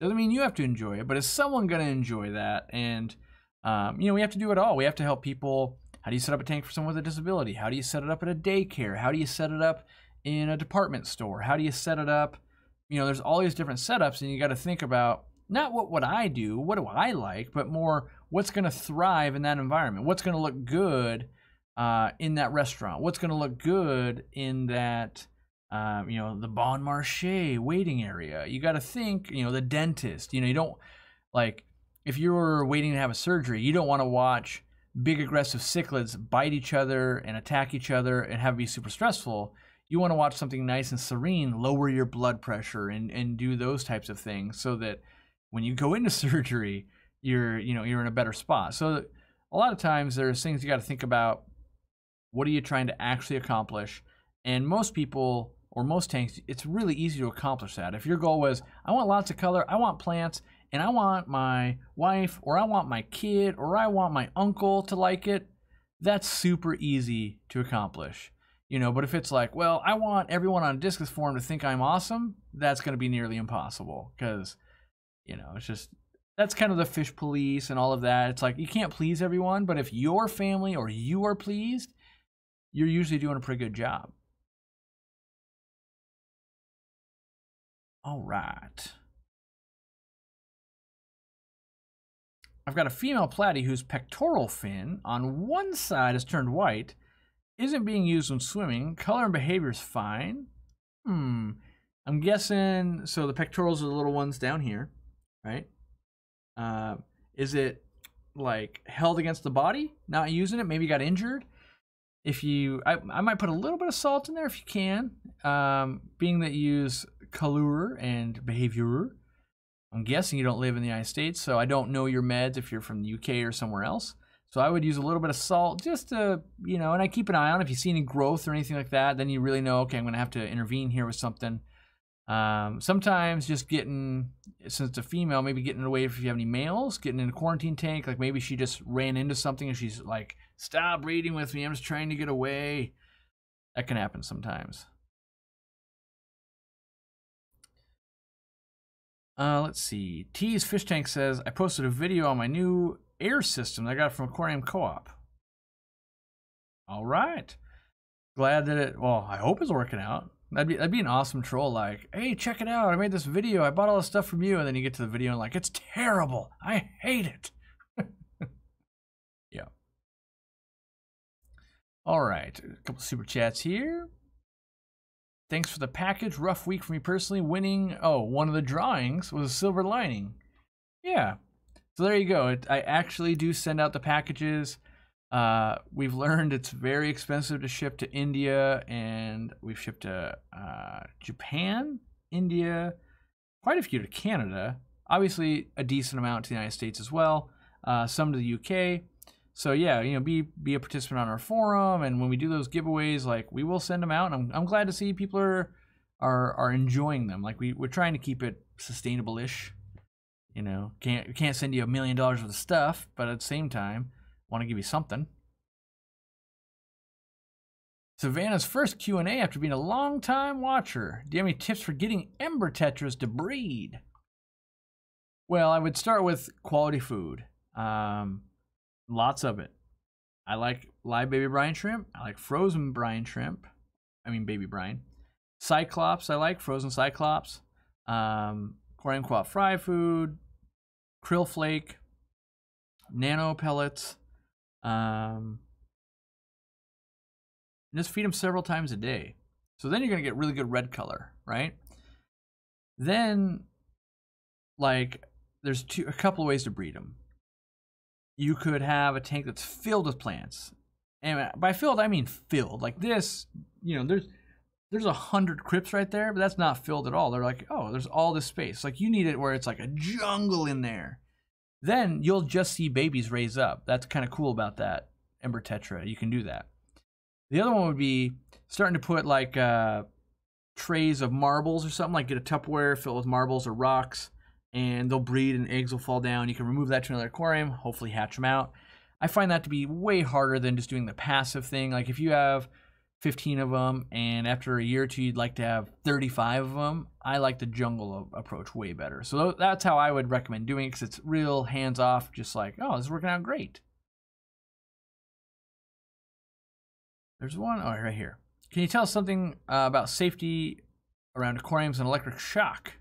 Doesn't mean you have to enjoy it. But is someone gonna enjoy that? And we have to do it all. We have to help people. How do you set up a tank for someone with a disability? How do you set it up at a daycare? How do you set it up in a department store? How do you set it up? There's all these different setups, and you got to think about not what would I do, what do I like, but more what's going to thrive in that environment. What's going to look good in that restaurant? What's going to look good in that, the Bon Marché waiting area? You got to think, the dentist. You don't, like, if you're waiting to have a surgery, you don't want to watch big aggressive cichlids bite each other and attack each other and have it be super stressful. You want to watch something nice and serene, lower your blood pressure, and do those types of things so that when you go into surgery, you're in a better spot. So a lot of times there's things you got to think about. What are you trying to actually accomplish? And most people, or most tanks, it's really easy to accomplish that. If your goal was, I want lots of color, I want plants, and I want my wife, or I want my kid, or I want my uncle to like it, that's super easy to accomplish. But if it's like, well, I want everyone on a discus forum to think I'm awesome, that's going to be nearly impossible because, it's just, that's kind of the fish police and all of that. It's like, you can't please everyone, but if your family or you are pleased, you're usually doing a pretty good job. All right. I've got a female platy whose pectoral fin on one side has turned white, isn't being used when swimming. Color and behavior is fine. I'm guessing, so the pectorals are the little ones down here, right? Is it like held against the body, not using it? Maybe got injured. I might put a little bit of salt in there if you can. Being that you use color and behavior, I'm guessing you don't live in the United States, so I don't know your meds if you're from the UK or somewhere else. So I would use a little bit of salt just to, and I keep an eye on if you see any growth or anything like that, then you really know, okay, I'm going to have to intervene here with something. Sometimes just getting, since it's a female, maybe getting away if you have any males, getting in a quarantine tank. Like maybe she just ran into something and she's like, stop breeding with me, I'm just trying to get away. That can happen sometimes. Let's see. T's Fish Tank says, I posted a video on my new air system that I got from Aquarium Co-Op. All right. Glad that it, well, I hope it's working out. That'd be an awesome troll, like, hey, check it out, I made this video, I bought all this stuff from you, and then you get to the video and like, it's terrible, I hate it. Yeah. All right, a couple super chats here. Thanks for the package. Rough week for me personally. Winning, oh, one of the drawings was a silver lining. Yeah. So there you go. I actually do send out the packages. We've learned it's very expensive to ship to India, and we've shipped to Japan, India, quite a few to Canada. Obviously, a decent amount to the United States as well. Some to the UK. So yeah, you know, be a participant on our forum, and when we do those giveaways, like we will send them out. And I'm glad to see people are enjoying them. Like we're trying to keep it sustainable-ish. You know, can't send you $1 million worth of stuff, but at the same time, want to give you something. Savannah's first Q&A after being a long-time watcher. Do you have any tips for getting Ember Tetras to breed? Well, I would start with quality food. Lots of it. I like live baby brine shrimp. I like frozen brine shrimp. I mean baby brine. Cyclops, I like frozen cyclops. Aquarium Co-Op fry food. Krill flake. Nano pellets. Just feed them several times a day. So then you're going to get really good red color, right? Then, like, there's a couple of ways to breed them. You could have a tank that's filled with plants. And by filled, I mean filled. Like this, you know, there's 100 crypts right there, but that's not filled at all. They're like, oh, there's all this space. Like you need it where it's like a jungle in there. Then you'll just see babies raise up. That's kind of cool about that Ember Tetra. You can do that. The other one would be starting to put like trays of marbles or something, like get a Tupperware filled with marbles or rocks, and they'll breed and eggs will fall down. You can remove that to another aquarium, hopefully hatch them out. I find that to be way harder than just doing the passive thing. Like if you have 15 of them and after a year or two you'd like to have 35 of them, I like the jungle approach way better. So that's how I would recommend doing it, because it's real hands-off, just like, oh, this is working out great. There's one, oh, right here. Can you tell us something about safety around aquariums and electric shock?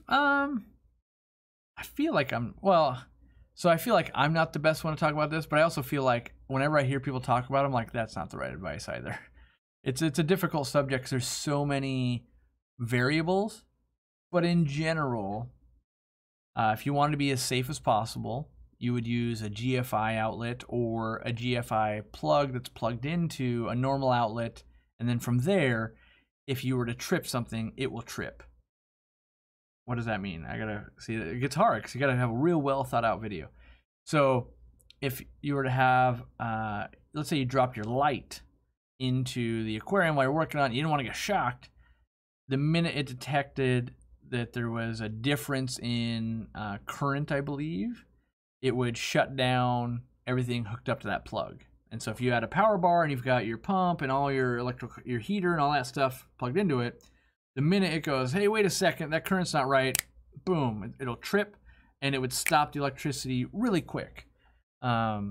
I feel like I feel like I'm not the best one to talk about this, but I also feel like whenever I hear people talk about them, like that's not the right advice either. It's a difficult subject because there's so many variables, but in general, if you want to be as safe as possible, you would use a GFI outlet or a GFI plug that's plugged into a normal outlet, and then from there, if you were to trip something, it will trip. What does that mean? I gotta see. It gets hard because you gotta have a real well thought out video. So if you were to have, let's say you dropped your light into the aquarium while you're working on it, you didn't want to get shocked. The minute it detected that there was a difference in current, I believe, it would shut down everything hooked up to that plug. And so if you had a power bar and you've got your pump and all your your heater and all that stuff plugged into it, the minute it goes, hey, wait a second, that current's not right, boom, it'll trip, and it would stop the electricity really quick. Now,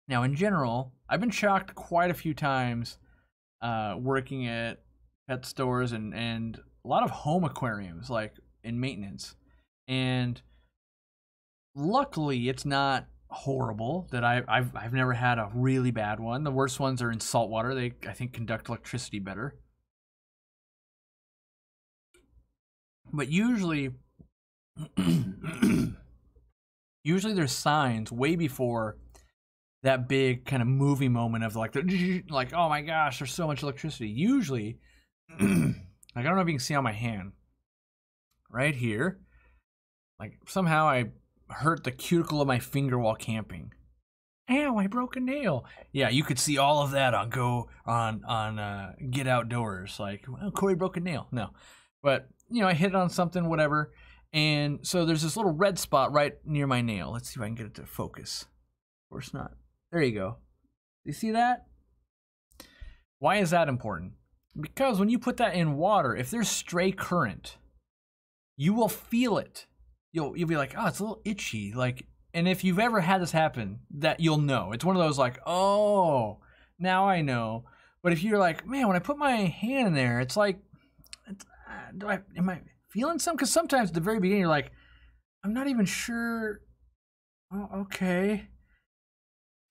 in general, I've been shocked quite a few times working at pet stores and a lot of home aquariums, like in maintenance. And luckily, it's not horrible. That I've never had a really bad one. The worst ones are in saltwater. They, I think, conduct electricity better. But usually there's signs way before that big kind of movie moment of like, oh my gosh, there's so much electricity. Usually, like, I don't know if you can see on my hand, right here, like somehow I hurt the cuticle of my finger while camping. Ow, I broke a nail. Yeah, you could see all of that on Get Outdoors. Like, well, Cory broke a nail. No. But, you know, I hit it on something, whatever. And so there's this little red spot right near my nail. Let's see if I can get it to focus. Of course not. There you go. You see that? Why is that important? Because when you put that in water, if there's stray current, you will feel it. You'll be like, oh, it's a little itchy. Like, and if you've ever had this happen, that you'll know. It's one of those like, oh, now I know. But if you're like, man, when I put my hand in there, it's like, am I feeling something? Because sometimes at the very beginning, you're like, I'm not even sure. Oh, okay.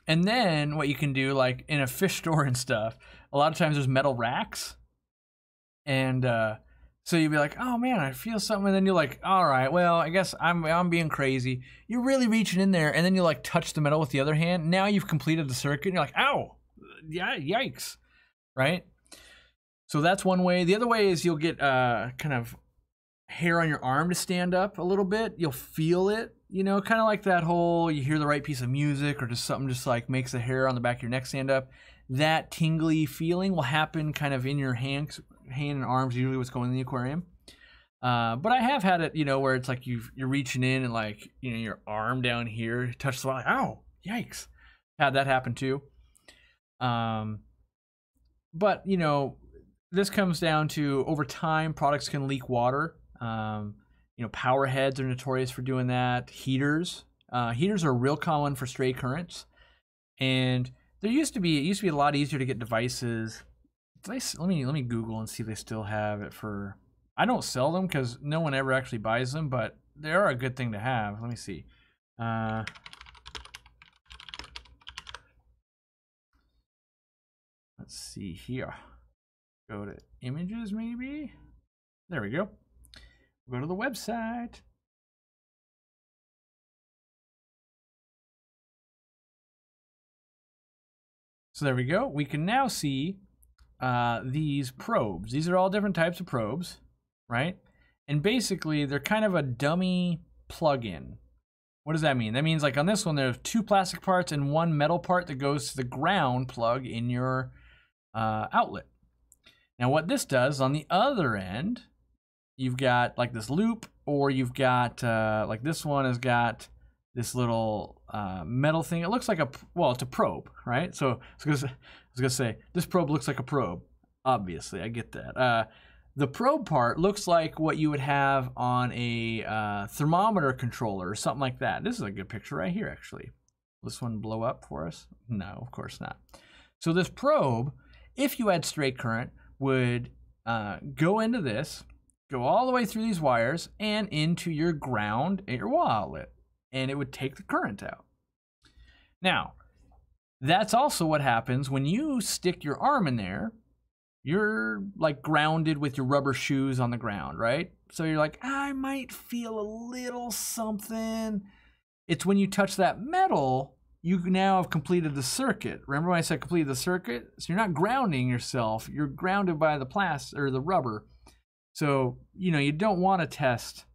And then what you can do, like in a fish store and stuff, a lot of times there's metal racks. And so you'd be like, oh man, I feel something. And then you're like, all right, well, I guess I'm being crazy. You're really reaching in there, and then you like touch the metal with the other hand. Now you've completed the circuit, and you're like, ow, yeah, yikes, right? So that's one way. The other way is you'll get kind of hair on your arm to stand up a little bit. You'll feel it, you know, kind of like that whole, you hear the right piece of music or just something just like makes the hair on the back of your neck stand up. That tingly feeling will happen kind of in your hand and arms, usually what's going in the aquarium. But I have had it, you know, where it's like you're reaching in and like, you know, your arm down here touches the wall, like, ow, yikes. Had that happen too. But, you know, this comes down to over time, products can leak water. You know, power heads are notorious for doing that. Heaters are real common for stray currents. And it used to be a lot easier to get devices. Let me Google and see if they still have it for. I don't sell them because no one ever actually buys them, but they are a good thing to have. Let me see. Let's see here. Go to images, maybe. There we go. Go to the website. So there we go. We can now see these probes. These are all different types of probes, right? And basically, they're kind of a dummy plug-in. What does that mean? That means like on this one, there's 2 plastic parts and 1 metal part that goes to the ground plug in your outlet. Now what this does on the other end, you've got like this loop, or you've got like this one has got this little metal thing. It looks like it's a probe, right? So I was gonna say this probe looks like a probe. Obviously, I get that. The probe part looks like what you would have on a thermometer controller or something like that. This is a good picture right here, actually. Will this one blow up for us? No, of course not. So this probe, if you had straight current, would go into this, go all the way through these wires and into your ground at your wall outlet, and it would take the current out. Now, that's also what happens when you stick your arm in there. You're like grounded with your rubber shoes on the ground, right? So you're like, I might feel a little something. It's when you touch that metal, you now have completed the circuit. Remember when I said completed the circuit? So you're not grounding yourself. You're grounded by the plastic or the rubber. So, you know, you don't want to test,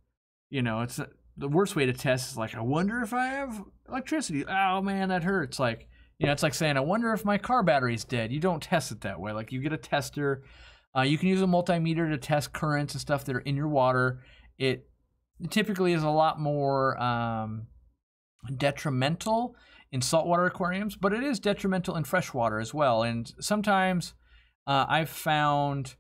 you know, it's the worst way to test is like, I wonder if I have electricity. Oh man, that hurts. Like, you know, it's like saying, I wonder if my car battery's dead. You don't test it that way. Like you get a tester. You can use a multimeter to test currents and stuff that are in your water. It typically is a lot more detrimental in saltwater aquariums, but it is detrimental in freshwater as well. And sometimes I've found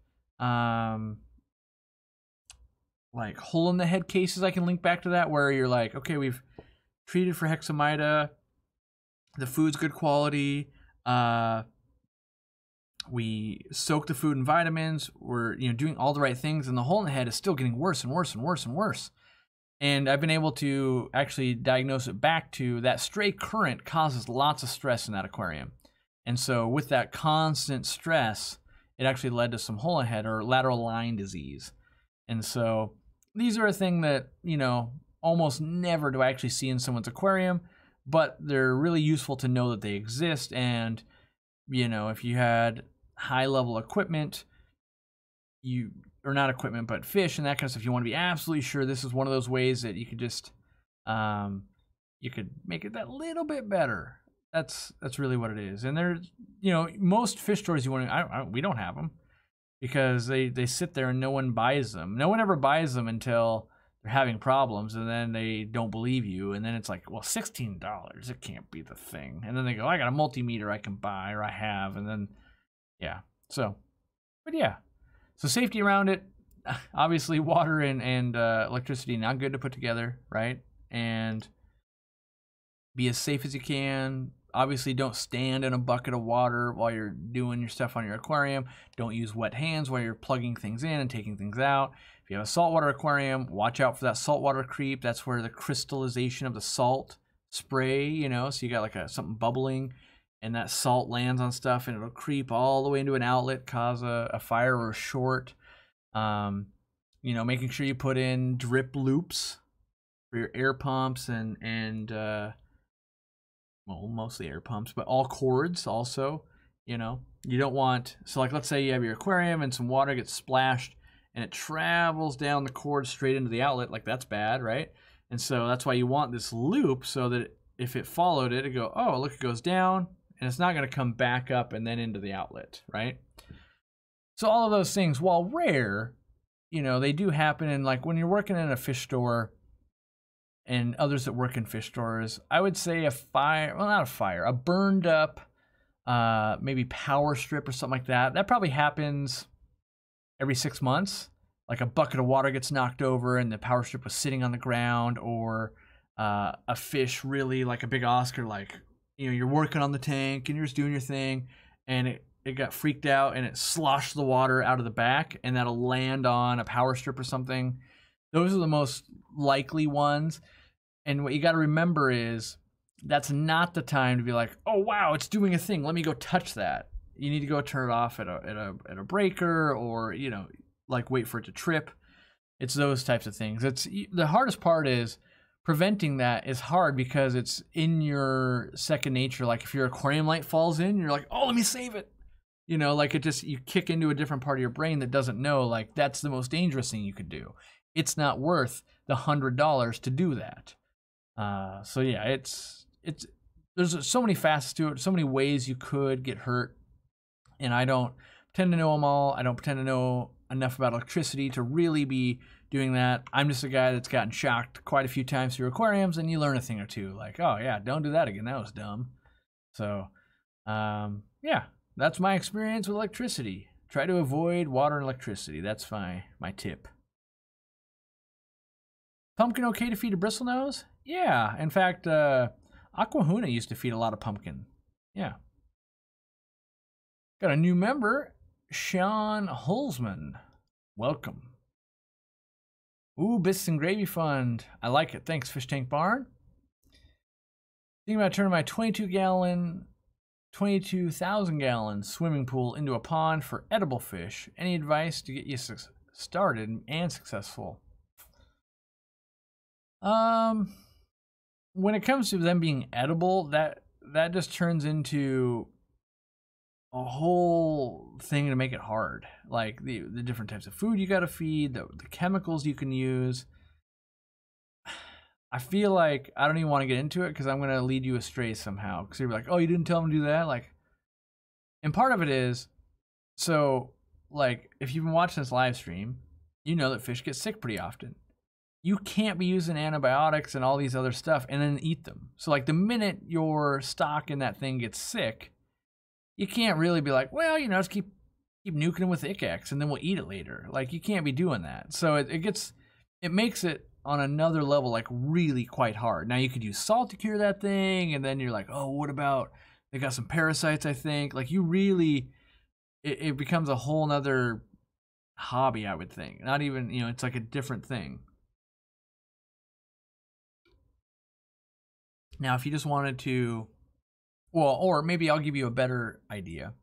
like hole in the head cases. I can link back to that where you're like, okay, we've treated for hexamida. The food's good quality. We soak the food in vitamins. We're doing all the right things, and the hole in the head is still getting worse and worse and worse and worse. And I've been able to actually diagnose it back to that stray current causes lots of stress in that aquarium. And so with that constant stress, it actually led to some hole in the head or lateral line disease. And so these are a thing that, almost never do I actually see in someone's aquarium, but they're really useful to know that they exist. And, if you had high level equipment, or not equipment, but fish and that kind of stuff, you want to be absolutely sure this is one of those ways that you could just, you could make it that little bit better. That's really what it is. And there's, you know, most fish stores you want to, we don't have them because they sit there and no one buys them. No one ever buys them until they're having problems, and then they don't believe you, and then it's like, well, $16, it can't be the thing. And then they go, I got a multimeter I can buy, or I have, and then, yeah. So, but yeah. So safety around it, obviously water and electricity, not good to put together, right? And be as safe as you can. Obviously, don't stand in a bucket of water while you're doing your stuff on your aquarium. Don't use wet hands while you're plugging things in and taking things out. If you have a saltwater aquarium, watch out for that saltwater creep. That's where the crystallization of the salt spray, you know, so you got like something bubbling, and that salt lands on stuff, and it'll creep all the way into an outlet, cause a fire or a short. You know, making sure you put in drip loops for your air pumps and well, mostly air pumps, but all cords also. You know, you don't want, so like let's say you have your aquarium and some water gets splashed and it travels down the cord straight into the outlet, like that's bad, right? And so that's why you want this loop, so that if it followed it, it'd go, oh, look, it goes down, and it's not going to come back up and then into the outlet, right? So all of those things, while rare, you know, they do happen. And like when you're working in a fish store and others that work in fish stores, I would say a fire, well, not a fire, a burned up maybe power strip or something like that. That probably happens every 6 months. Like a bucket of water gets knocked over and the power strip was sitting on the ground, or a fish really, like a big Oscar, like, you know, you're working on the tank and you're just doing your thing, and it got freaked out and it sloshed the water out of the back, and that'll land on a power strip or something. Those are the most likely ones. And what you got to remember is that's not the time to be like, oh, wow, it's doing a thing, let me go touch that. You need to go turn it off at a breaker, or, you know, like wait for it to trip. It's those types of things. It's the hardest part is preventing that is hard because it's in your second nature. Like if your aquarium light falls in, you're like, oh, let me save it. You know, like it just, you kick into a different part of your brain that doesn't know, like that's the most dangerous thing you could do. It's not worth the $100 to do that. So yeah, it's there's so many facets to it, so many ways you could get hurt. And I don't pretend to know them all. I don't pretend to know enough about electricity to really be doing that. I'm just a guy that's gotten shocked quite a few times through aquariums, and you learn a thing or two. Like, oh yeah, don't do that again. That was dumb. So, yeah, that's my experience with electricity. Try to avoid water and electricity. That's my tip. Pumpkin okay to feed a bristlenose? Yeah. In fact, Aqua Huna used to feed a lot of pumpkin. Yeah. Got a new member, Sean Holzman. Welcome. Ooh, Biscuits and Gravy Fund. I like it. Thanks, Fish Tank Barn. Thinking about turning my 22,000 gallon swimming pool into a pond for edible fish. Any advice to get you started and successful? When it comes to them being edible, that just turns into a whole thing to make it hard. Like the different types of food you got to feed, the chemicals you can use. I feel like I don't even want to get into it because I'm going to lead you astray somehow. Because you're like, oh, you didn't tell them to do that? Like, and part of it is, so, like, if you've been watching this live stream, you know that fish get sick pretty often. You can't be using antibiotics and all these other stuff and then eat them. So, like, the minute your stock in that thing gets sick, you can't really be like, well, you know, just keep nuking them with Ic-X and then we'll eat it later. Like, you can't be doing that. So it makes it on another level, like, really quite hard. Now, you could use salt to cure that thing, and then you're like, oh, what about, they got some parasites, I think. Like, you really, it becomes a whole nother hobby, I would think. Not even, you know, it's like a different thing. Now, if you just wanted to, well, or maybe I'll give you a better idea.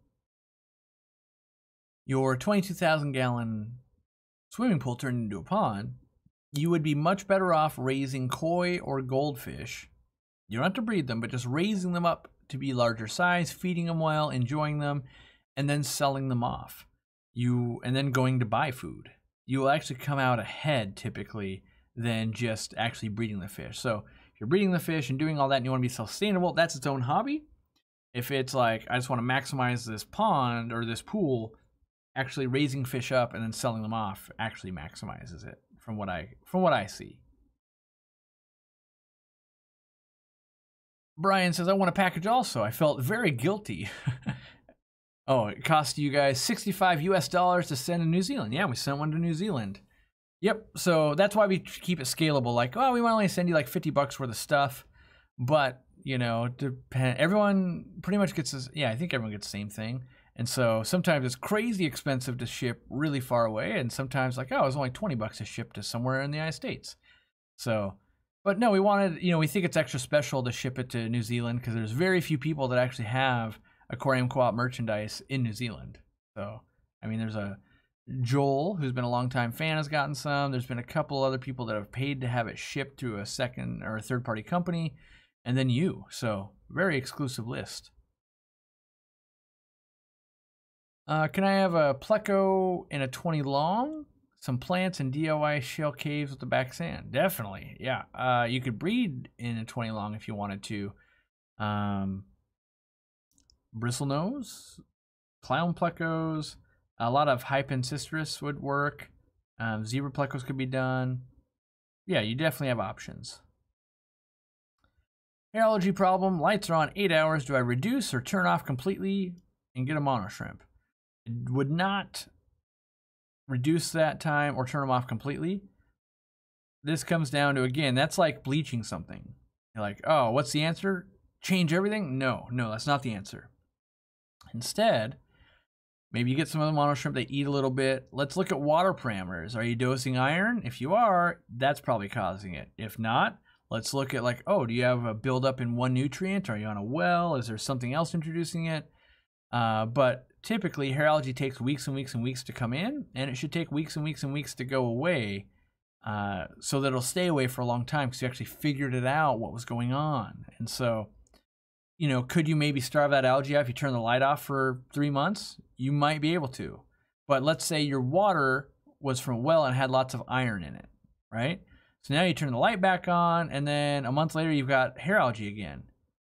Your 22,000 gallon swimming pool turned into a pond, you would be much better off raising koi or goldfish. You don't have to breed them, but just raising them up to be larger size, feeding them well, enjoying them, and then selling them off. And then going to buy food. You will actually come out ahead typically than just actually breeding the fish. So if you're breeding the fish and doing all that and you want to be self-sustainable, that's its own hobby. If it's like, I just want to maximize this pond or this pool, actually raising fish up and then selling them off actually maximizes it from what I see. Brian says, I want a package also. I felt very guilty. Oh, it cost you guys $65 US to send to New Zealand. Yeah, we sent one to New Zealand. Yep, so that's why we keep it scalable. Like, oh, we might only send you like $50 worth of stuff. But, you know, everyone pretty much gets this. Yeah, I think everyone gets the same thing. And so sometimes it's crazy expensive to ship really far away. And sometimes like, oh, it's only $20 to ship to somewhere in the United States. So, but no, we wanted, you know, we think it's extra special to ship it to New Zealand because there's very few people that actually have Aquarium Co-Op merchandise in New Zealand. So, I mean, there's a Joel, who's been a longtime fan, has gotten some. There's been a couple other people that have paid to have it shipped through a second or a third-party company, and then you. So, very exclusive list. Can I have a Pleco in a 20 long? Some plants and DIY shell caves with the back sand? Definitely, yeah. You could breed in a 20 long if you wanted to. Bristlenose, clown plecos, a lot of hypencistrus would work. Zebra plecos could be done. Yeah, you definitely have options. Hair allergy problem. Lights are on 8 hours. Do I reduce or turn off completely and get a mono shrimp? I would not reduce that time or turn them off completely. This comes down to, again, that's like bleaching something. You're like, oh, what's the answer? Change everything? No, that's not the answer. Instead, maybe you get some of the mono shrimp, they eat a little bit. Let's look at water parameters. Are you dosing iron? If you are, that's probably causing it. If not, let's look at like, oh, do you have a buildup in one nutrient? Are you on a well? Is there something else introducing it? But typically, hair allergy takes weeks and weeks and weeks to come in, and it should take weeks and weeks and weeks to go away, so that it'll stay away for a long time because you actually figured it out what was going on. And so, you know, could you maybe starve that algae out if you turn the light off for 3 months? You might be able to. But let's say your water was from a well and had lots of iron in it, right? So now you turn the light back on, and then a month later you've got hair allergy again.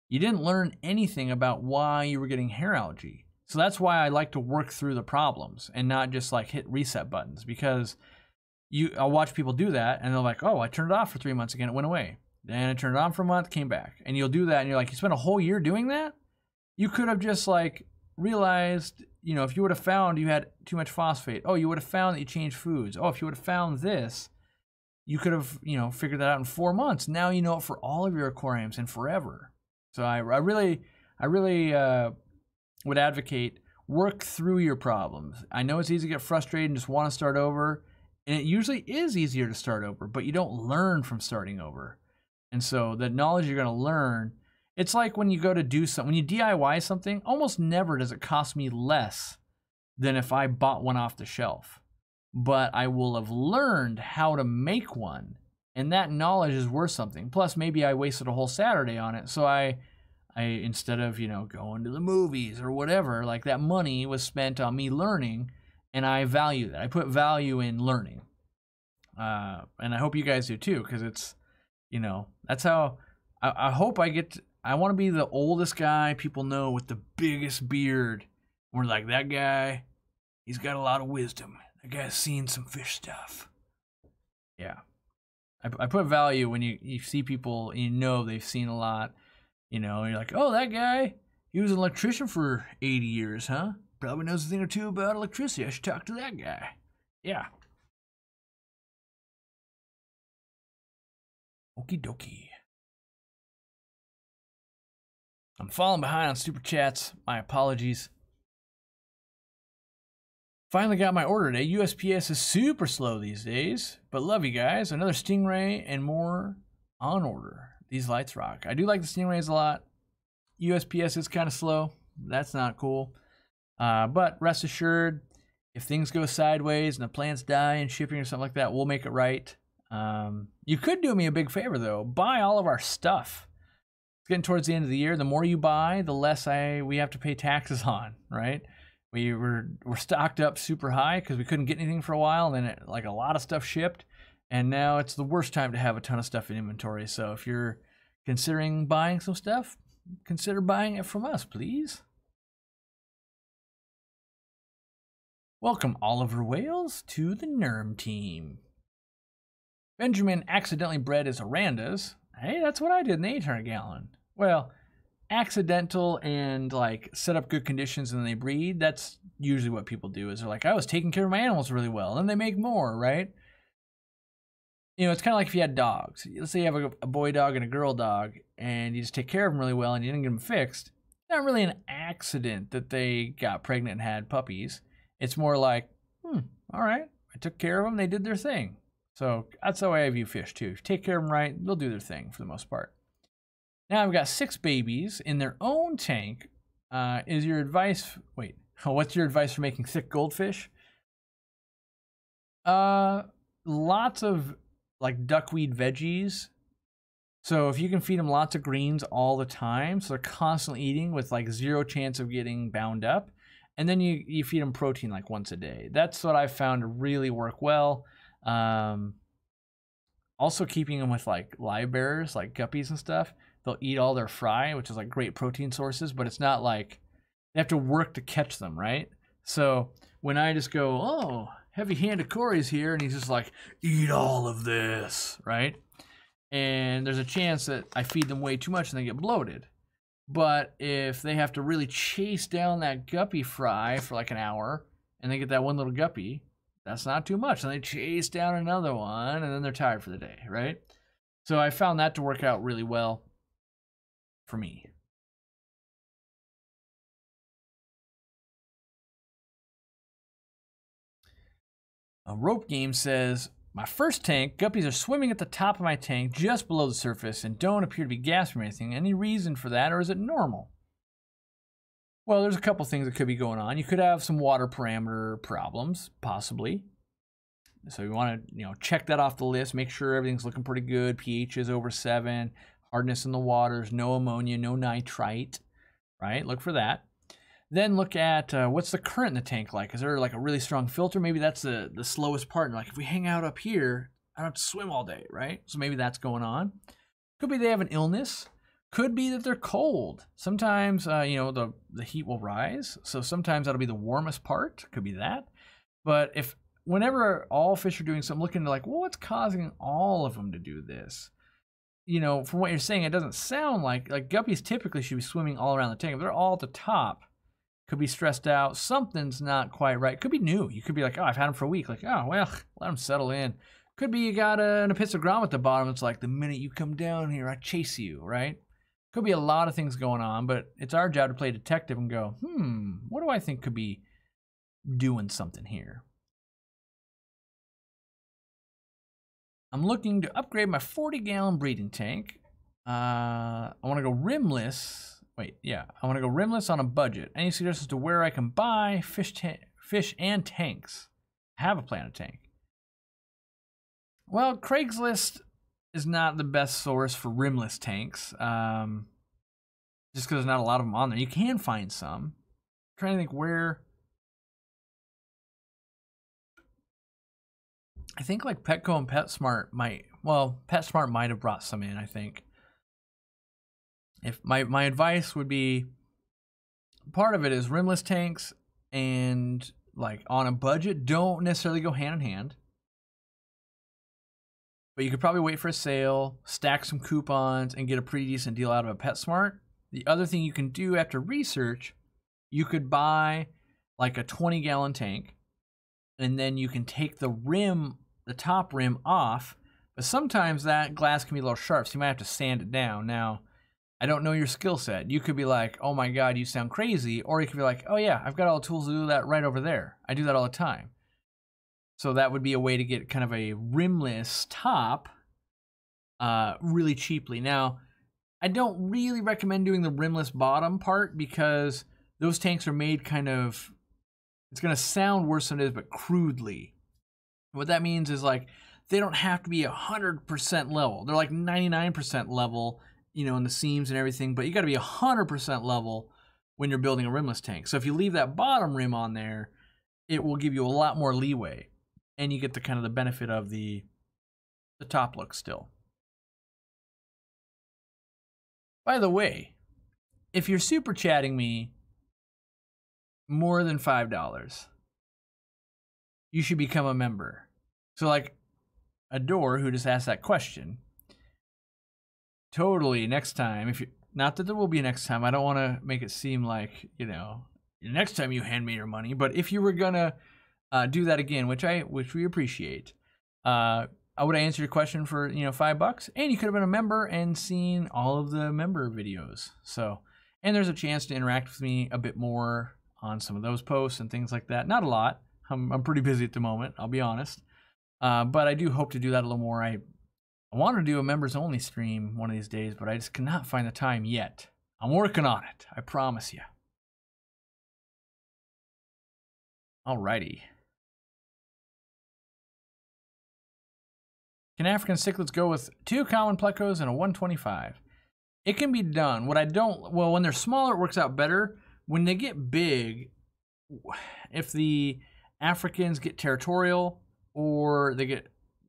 You didn't learn anything about why you were getting hair allergy. So that's why I like to work through the problems and not just like hit reset buttons, because I'll watch people do that and they're like, oh, I turned it off for 3 months again, it went away. Then I turned it on for a month, came back. And you'll do that and you're like, you spent a whole year doing that? You could have just like realized, you know, if you would have found you had too much phosphate, oh, you would have found that you changed foods. Oh, if you would have found this, you could have, you know, figured that out in 4 months. Now you know it for all of your aquariums and forever. So I really would advocate work through your problems. I know it's easy to get frustrated and just want to start over. And it usually is easier to start over, but you don't learn from starting over. And so the knowledge you're going to learn, it's like when you go to do something, when you DIY something, almost never does it cost me less than if I bought one off the shelf. But I will have learned how to make one, and that knowledge is worth something. Plus, maybe I wasted a whole Saturday on it. So I instead of, you know, going to the movies or whatever, like that money was spent on me learning, and I value that. I put value in learning. And I hope you guys do too, because it's, you know, that's how I hope I want to be the oldest guy people know with the biggest beard. We're like, that guy, he's got a lot of wisdom. That guy's seen some fish stuff. Yeah. I put value when you see people, and you know they've seen a lot. You know, you're like, oh, that guy, he was an electrician for 80 years, huh? Probably knows a thing or two about electricity. I should talk to that guy. Yeah. Okie dokie. I'm falling behind on super chats. My apologies. Finally got my order today. USPS is super slow these days, but love you guys. Another Stingray and more on order. These lights rock. I do like the Stingrays a lot. USPS is kind of slow. That's not cool. But rest assured, if things go sideways and the plants die in shipping or something like that, we'll make it right. You could do me a big favor, though. Buy all of our stuff. It's getting towards the end of the year. The more you buy, the less we have to pay taxes on, right? We're stocked up super high because we couldn't get anything for a while, and then like a lot of stuff shipped. And now it's the worst time to have a ton of stuff in inventory. So if you're considering buying some stuff, consider buying it from us, please. Welcome, Oliver Wales, to the NERM team. Benjamin accidentally bred his orandas. Hey, that's what I did in the 800 gallon. Well, accidental and like set up good conditions and then they breed. That's usually what people do is they're like, I was taking care of my animals really well. And then they make more, right? You know, it's kind of like if you had dogs. Let's say you have a boy dog and a girl dog and you just take care of them really well and you didn't get them fixed. It's not really an accident that they got pregnant and had puppies. It's more like, all right, I took care of them, they did their thing. So that's the way I view fish too. If you take care of them right, they'll do their thing for the most part. Now I've got 6 babies in their own tank. Is your advice, what's your advice for making thick goldfish? Lots of like duckweed veggies. So if you can feed them lots of greens all the time, so they're constantly eating with like 0 chance of getting bound up. And then you feed them protein like once a day. That's what I've found to really work well. Also keeping them with like livebearers, like guppies and stuff. They'll eat all their fry, which is like great protein sources, but it's not like they have to work to catch them, right? So when I just go, oh, heavy-handed Cory's here, and he's just like, eat all of this, right? And there's a chance that I feed them way too much and they get bloated. But if they have to really chase down that guppy fry for like an hour and they get that one little guppy, that's not too much. And they chase down another one and then they're tired for the day, right? So I found that to work out really well for me. A rope game says, my first tank, guppies are swimming at the top of my tank just below the surface and don't appear to be gasping or anything. Any reason for that, or is it normal? Well, there's a couple things that could be going on. You could have some water parameter problems, possibly. So you want to, check that off the list, make sure everything's looking pretty good. pH is over 7, hardness in the water, there's no ammonia, no nitrite, right? Look for that. Then look at what's the current in the tank like? Is there like a really strong filter? Maybe that's the slowest part. And like if we hang out up here, I don't have to swim all day, right? So maybe that's going on. Could be they have an illness. Could be that they're cold. Sometimes, the heat will rise. So sometimes that'll be the warmest part. Could be that. But whenever all fish are doing something, looking to like, well, what's causing all of them to do this? From what you're saying, it doesn't sound like guppies typically should be swimming all around the tank. If they're all at the top, could be stressed out. Something's not quite right. Could be new. You could be like, oh, I've had them for a week. Like, oh, well, let them settle in. Could be you got an episogram at the bottom. It's like, the minute you come down here, I chase you, right? Could be a lot of things going on, but it's our job to play detective and go, what do I think could be doing something here? I'm looking to upgrade my 40-gallon breeding tank. I want to go rimless. I want to go rimless on a budget. Any suggestions to where I can buy fish and tanks? I have a Planet tank. Well, Craigslist is not the best source for rimless tanks. Just because there's not a lot of them on there. You can find some. I'm trying to think where. I think like Petco and PetSmart PetSmart might have brought some in, I think. If my advice would be, part of it is rimless tanks and like on a budget, don't necessarily go hand in hand. But you could probably wait for a sale, stack some coupons, and get a pretty decent deal out of a PetSmart. The other thing you can do after research, you could buy like a 20-gallon tank, and then you can take the top rim off. But sometimes that glass can be a little sharp, so you might have to sand it down. Now, I don't know your skill set. You could be like, oh my God, you sound crazy. Or you could be like, oh yeah, I've got all the tools to do that right over there. I do that all the time. So that would be a way to get kind of a rimless top really cheaply. Now, I don't really recommend doing the rimless bottom part because those tanks are made kind of, it's going to sound worse than it is, but crudely. What that means is like, they don't have to be 100% level. They're like 99% level, in the seams and everything, but you got to be 100% level when you're building a rimless tank. So if you leave that bottom rim on there, it will give you a lot more leeway, and you get the kind of the benefit of the top look still. By the way, if you're super chatting me more than $5, you should become a member. So like Adore, who just asked that question, totally next time, if you, not that there will be a next time, I don't want to make it seem like, you know, next time you hand me your money, but if you were gonna do that again, which we appreciate, I would answer your question for, you know, $5, and you could have been a member and seen all of the member videos. So, and there's a chance to interact with me a bit more on some of those posts and things like that. Not a lot. I'm pretty busy at the moment, I'll be honest. But I do hope to do that a little more. I want to do a members only stream one of these days, but I just cannot find the time yet. I'm working on it, I promise you. Alrighty. Can African cichlids go with 2 common plecos and a 125? It can be done. What I don't, well, when they're smaller, it works out better. When they get big, if the Africans get territorial or they get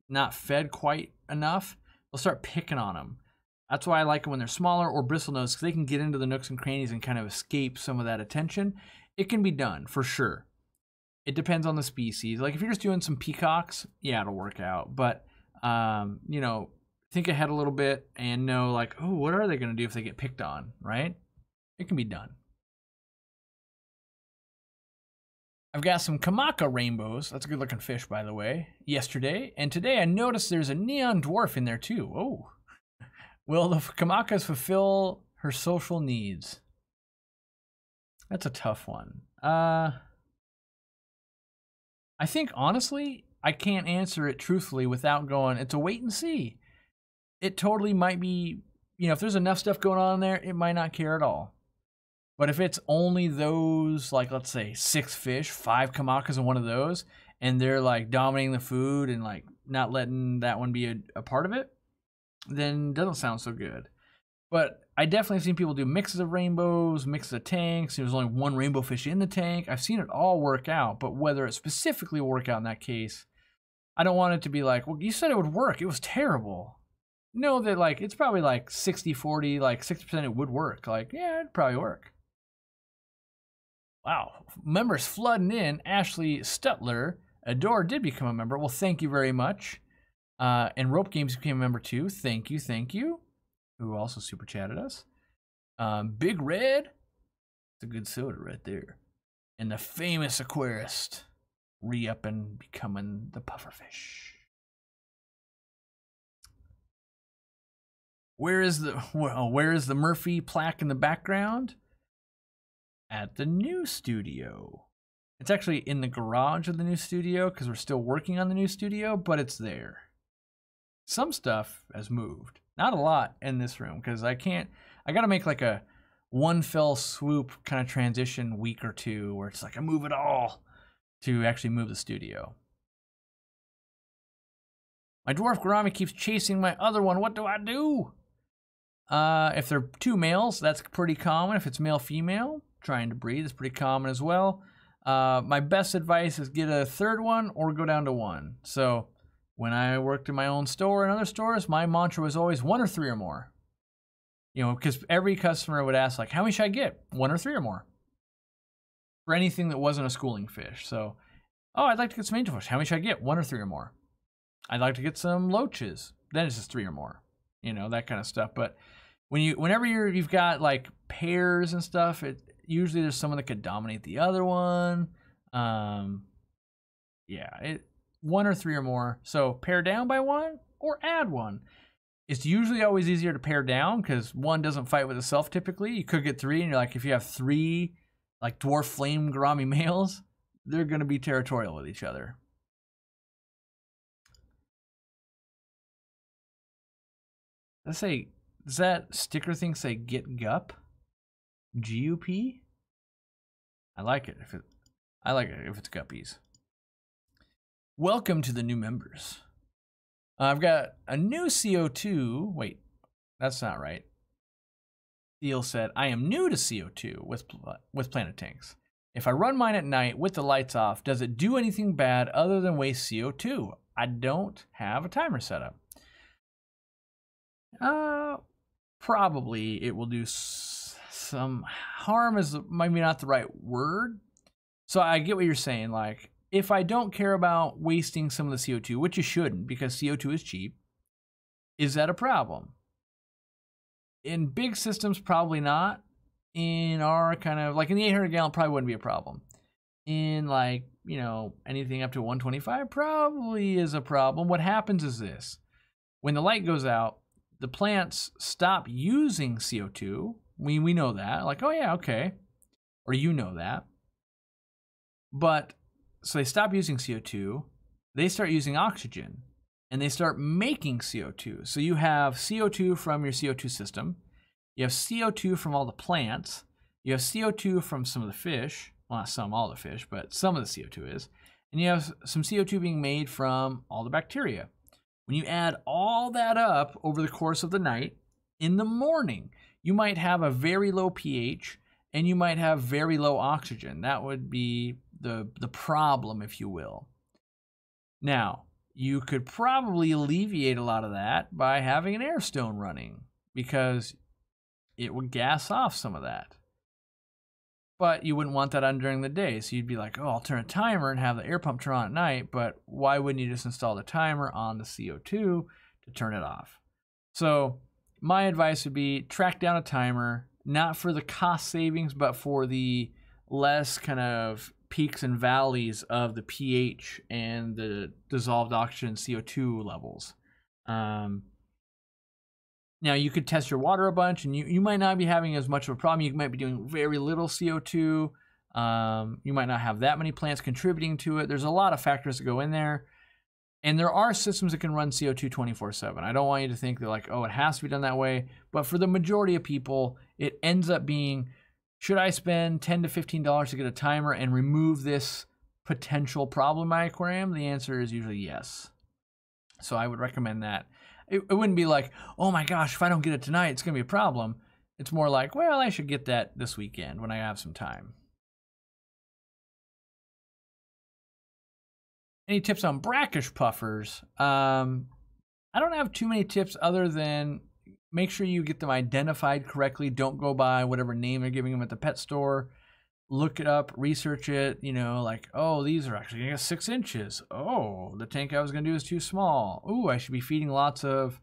not fed quite enough, they'll start picking on them. That's why I like them when they're smaller or bristlenose, because they can get into the nooks and crannies and kind of escape some of that attention. It can be done, for sure. It depends on the species. Like if you're just doing some peacocks, yeah, it'll work out. But, you know, think ahead a little bit and know like, oh, what are they going to do if they get picked on, right? It can be done. I've got some Kamaka rainbows. That's a good looking fish, by the way, yesterday. And today I noticed there's a neon dwarf in there too. Oh, will the Kamakas fulfill her social needs? That's a tough one. I think, honestly, I can't answer it truthfully without going, it's a wait and see. It totally might be, you know, if there's enough stuff going on there, it might not care at all. But if it's only those, like, let's say 6 fish, 5 kamakas and one of those, and they're like dominating the food and like not letting that one be a part of it, then it doesn't sound so good. But I definitely have seen people do mixes of rainbows, mixes of tanks. There's only 1 rainbow fish in the tank. I've seen it all work out, but whether it specifically work out in that case, I don't want it to be like, well, you said it would work. It was terrible. Know that like it's probably like 60-40, like 60% it would work. Like, yeah, it'd probably work. Wow, members flooding in. Ashley Stutler, Adore did become a member. Well, thank you very much. And Rope Games became a member too. Thank you, thank you. Who also super chatted us. Big Red, it's a good soda right there. And the famous aquarist re-upping, becoming the pufferfish. Where is the Murphy plaque in the background? At the new studio. It's actually in the garage of the new studio because we're still working on the new studio, but it's there. Some stuff has moved. Not a lot in this room because I got to make like a one fell swoop kind of transition week or two where it's like I move it all to actually move the studio. My dwarf gourami keeps chasing my other one. What do I do? If they're 2 males, that's pretty common. If it's male-female, trying to breed is pretty common as well. My best advice is get a 3rd one or go down to 1. So when I worked in my own store and other stores, my mantra was always 1 or 3 or more. You know, because every customer would ask like, how many should I get? 1 or 3 or more. For anything that wasn't a schooling fish. So, oh, I'd like to get some angelfish. How many should I get? 1 or 3 or more. I'd like to get some loaches. Then it's just 3 or more. You know, that kind of stuff. But whenever you've got like pairs and stuff, usually there's someone that could dominate the other one. Yeah, 1 or 3 or more. So pair down by 1 or add 1. It's usually always easier to pair down because 1 doesn't fight with itself typically. You could get 3 and you're like, if you have 3 like dwarf flame gourami males, they're going to be territorial with each other. Let's say, does that sticker thing say get gup? G-U-P? I like it if it's guppies. Welcome to the new members. I've got a new CO2. Wait, that's not right. Thiel said, I am new to CO2 with planet tanks. If I run mine at night with the lights off, does it do anything bad other than waste CO2? I don't have a timer set up. Probably it will do some harm is maybe not the right word. So I get what you're saying. Like, if I don't care about wasting some of the CO2, which you shouldn't because CO2 is cheap, is that a problem? In big systems, probably not. In our kind of, like in the 800 gallon, probably wouldn't be a problem. In like, you know, anything up to 125 probably is a problem. What happens is this. When the light goes out, the plants stop using CO2. We know that. Like, oh yeah, okay. Or you know that. But, so they stop using CO2. They start using oxygen. And they start making CO2. So you have CO2 from your CO2 system. You have CO2 from all the plants. You have CO2 from some of the fish. Well, not some, all the fish, but some of the CO2 is. And you have some CO2 being made from all the bacteria. When you add all that up over the course of the night, in the morning, you might have a very low pH and you might have very low oxygen. That would be the problem, if you will. Now, you could probably alleviate a lot of that by having an air stone running because it would gas off some of that. But you wouldn't want that on during the day. So you'd be like, oh, I'll turn a timer and have the air pump turn on at night. But why wouldn't you just install the timer on the CO2 to turn it off? So my advice would be track down a timer, not for the cost savings, but for the less kind of peaks and valleys of the pH and the dissolved oxygen CO2 levels. Now, you could test your water a bunch, and you might not be having as much of a problem. You might be doing very little CO2. You might not have that many plants contributing to it. There's a lot of factors that go in there. And there are systems that can run CO2 24/7. I don't want you to think that, like, oh, it has to be done that way. But for the majority of people, it ends up being, should I spend $10 to $15 to get a timer and remove this potential problem in my aquarium? The answer is usually yes. So I would recommend that. It wouldn't be like, oh my gosh, if I don't get it tonight, it's going to be a problem. It's more like, well, I should get that this weekend when I have some time. Any tips on brackish puffers? I don't have too many tips other than make sure you get them identified correctly. Don't go by whatever name they're giving them at the pet store. Look it up, research it, you know, like, oh, these are actually going to get 6 inches. Oh, the tank I was going to do is too small. Ooh, I should be feeding lots of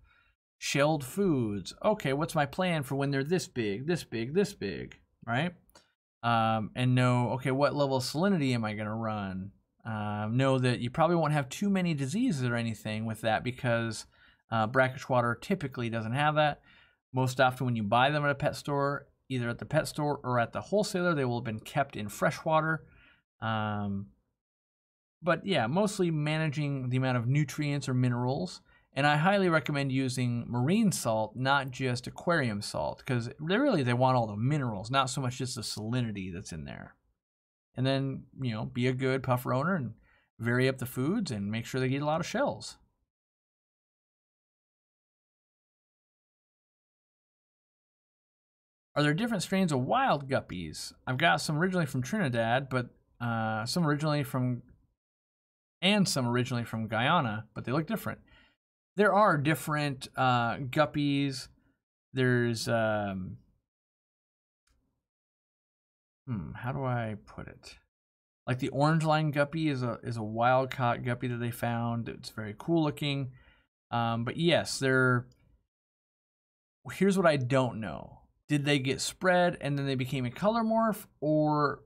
shelled foods. Okay, what's my plan for when they're this big, this big, this big, right? And know, okay, what level of salinity am I going to run? Know that you probably won't have too many diseases or anything with that because brackish water typically doesn't have that. Most often when you buy them at a pet store, either at the pet store or at the wholesaler, they will have been kept in fresh water. But yeah, mostly managing the amount of nutrients or minerals. And I highly recommend using marine salt, not just aquarium salt, because they want all the minerals, not so much just the salinity that's in there. And then, you know, be a good puffer owner and vary up the foods and make sure they eat a lot of shells. Are there different strains of wild guppies? I've got some originally from Trinidad, but some originally from Guyana, but they look different. There are different guppies. There's how do I put it? Like the orange line guppy is a wild caught guppy that they found. It's very cool looking. But yes, here's what I don't know. Did they get spread and then they became a color morph, or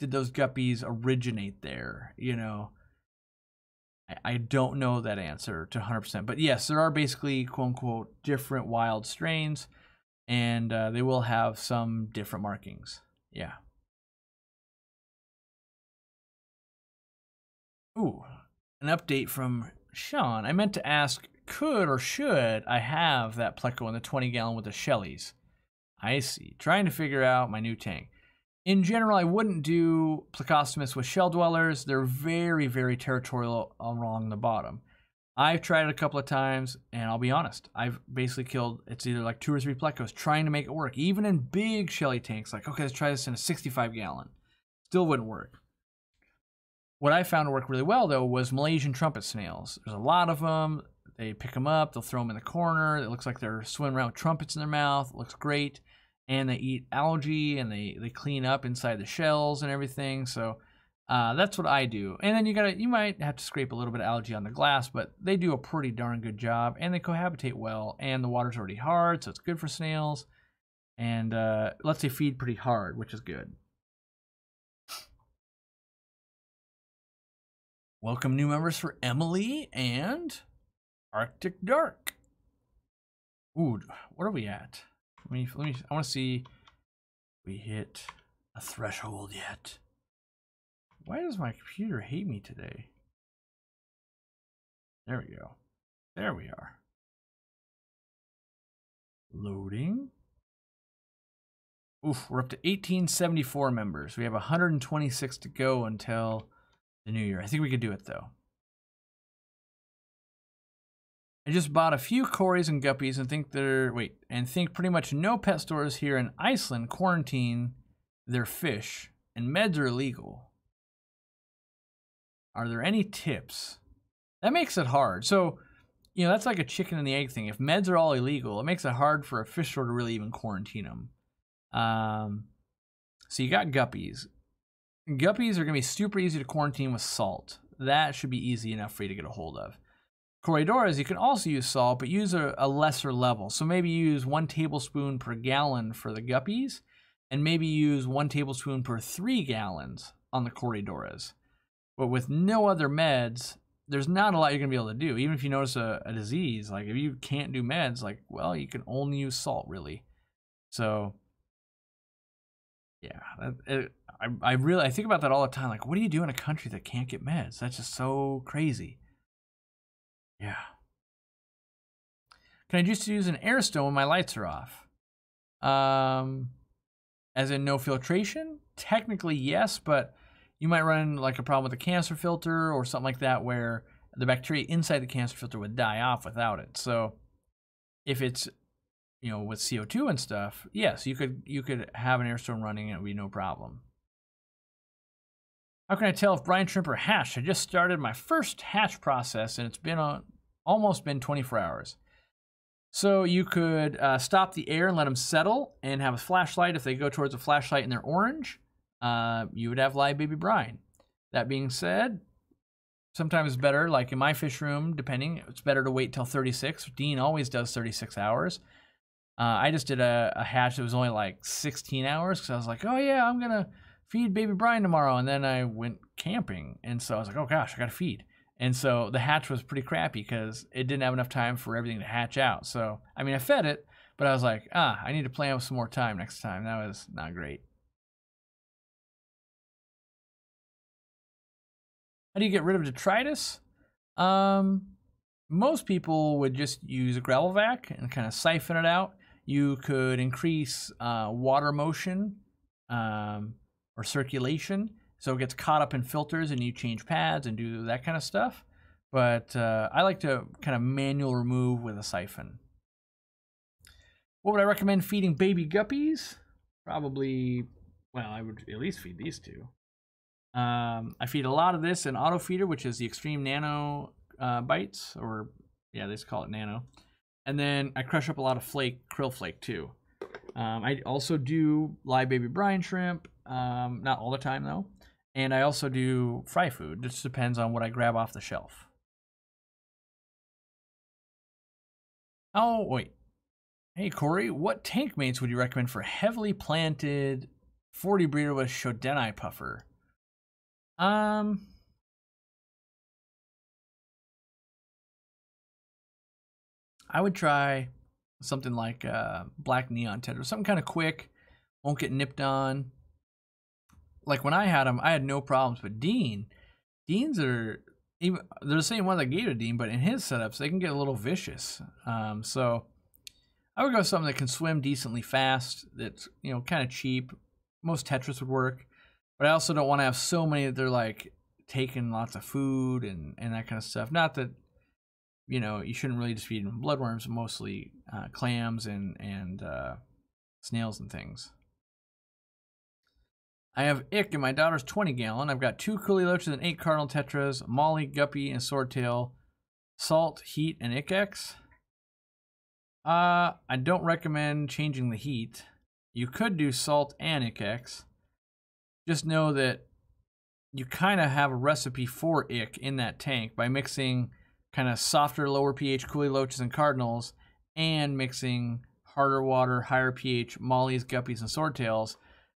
did those guppies originate there? You know, I don't know that answer to 100%. But yes, there are basically quote unquote different wild strains, and they will have some different markings. Yeah. Ooh, an update from Sean. I meant to ask, could or should I have that Pleco in the 20 gallon with the Shelleys? I see. Trying to figure out my new tank. In general, I wouldn't do Plecostomus with shell dwellers. They're very, very territorial along the bottom. I've tried it a couple of times, and I'll be honest, I've basically killed, it's either like 2 or 3 Plecos trying to make it work. Even in big Shelly tanks, like, okay, let's try this in a 65 gallon. Still wouldn't work. What I found to work really well, though, was Malaysian trumpet snails. There's a lot of them. They pick them up, they'll throw them in the corner. It looks like they're swimming around with trumpets in their mouth. It looks great. and they eat algae, and they clean up inside the shells and everything. So that's what I do. And then you might have to scrape a little bit of algae on the glass, but they do a pretty darn good job, and they cohabitate well, and the water's already hard, so it's good for snails, and lets you feed pretty hard, which is good. Welcome new members for Emily and Arctic Dark. Ooh, what are we at? I want to see if we hit a threshold yet. Why does my computer hate me today? There we go. There we are. Loading. Oof, we're up to 1874 members. We have 126 to go until the new year. I think we could do it though. I just bought a few Corys and guppies and think pretty much no pet stores here in Iceland quarantine their fish, and meds are illegal. Are there any tips? That makes it hard. So, you know, that's like a chicken and the egg thing. If meds are all illegal, it makes it hard for a fish store to really even quarantine them. So you got guppies. Guppies are going to be super easy to quarantine with salt. That should be easy enough for you to get a hold of. Corydoras, you can also use salt, but use a lesser level. So maybe use 1 tablespoon per gallon for the guppies, and maybe use 1 tablespoon per 3 gallons on the Corydoras. But with no other meds, there's not a lot you're going to be able to do. Even if you notice a disease, like if you can't do meds, like, well, you can only use salt, really. So, yeah, I think about that all the time. Like, what do you do in a country that can't get meds? That's just so crazy. Yeah. Can I just use an air stone when my lights are off? As in no filtration? Technically, yes, but you might run like a problem with the cancer filter or something like that where the bacteria inside the cancer filter would die off without it. So if it's, you know, with CO2 and stuff, yes, you could have an air stone running and it would be no problem. How can I tell if brine shrimp are hatched? I just started my first hatch process and it's been almost been 24 hours. So you could stop the air and let them settle and have a flashlight. If they go towards a flashlight and they're orange, you would have live baby brine. That being said, sometimes it's better, like in my fish room, depending, it's better to wait till 36. Dean always does 36 hours. I just did a hatch that was only like 16 hours because I was like, oh yeah, I'm going to feed baby brine tomorrow. And then I went camping. And so I was like, oh gosh, I got to feed. And so the hatch was pretty crappy because it didn't have enough time for everything to hatch out. So, I mean, I fed it, but I was like, I need to plan with some more time next time. That was not great. How do you get rid of detritus? Most people would just use a gravel vac and kind of siphon it out. You could increase water motion or circulation, so it gets caught up in filters and you change pads and do that kind of stuff. But I like to kind of manual remove with a siphon. What would I recommend feeding baby guppies? Probably, well, I would at least feed these two. I feed a lot of this in auto feeder, which is the extreme nano bites, or yeah, they just call it nano. And then I crush up a lot of krill flake too. I also do live baby brine shrimp, not all the time though. And I also do fry food. It just depends on what I grab off the shelf. Oh, wait. Hey, Cory, what Tankmates would you recommend for heavily planted 40 breeder with Shodeni puffer? I would try something like black neon Tetras, something kind of quick, won't get nipped on. Like when I had them, I had no problems. But Deans are even, they're the same one that gave to Dean, but in his setups they can get a little vicious. So I would go with something that can swim decently fast. That's, you know, kind of cheap. Most Tetras would work, but I also don't want to have so many that they're like taking lots of food and that kind of stuff. Not that, you know, you shouldn't really just feed them bloodworms, mostly clams and snails and things. I have ick in my daughter's 20-gallon. I've got 2 coolie loaches and 8 cardinal tetras, molly, guppy, and swordtail, salt, heat, and ick-X. I don't recommend changing the heat. you could do salt and ick. Just know that you kind of have a recipe for ick in that tank by mixing kind of softer, lower pH coolie loaches and cardinals and mixing harder water, higher pH mollies, guppies, and swordtails.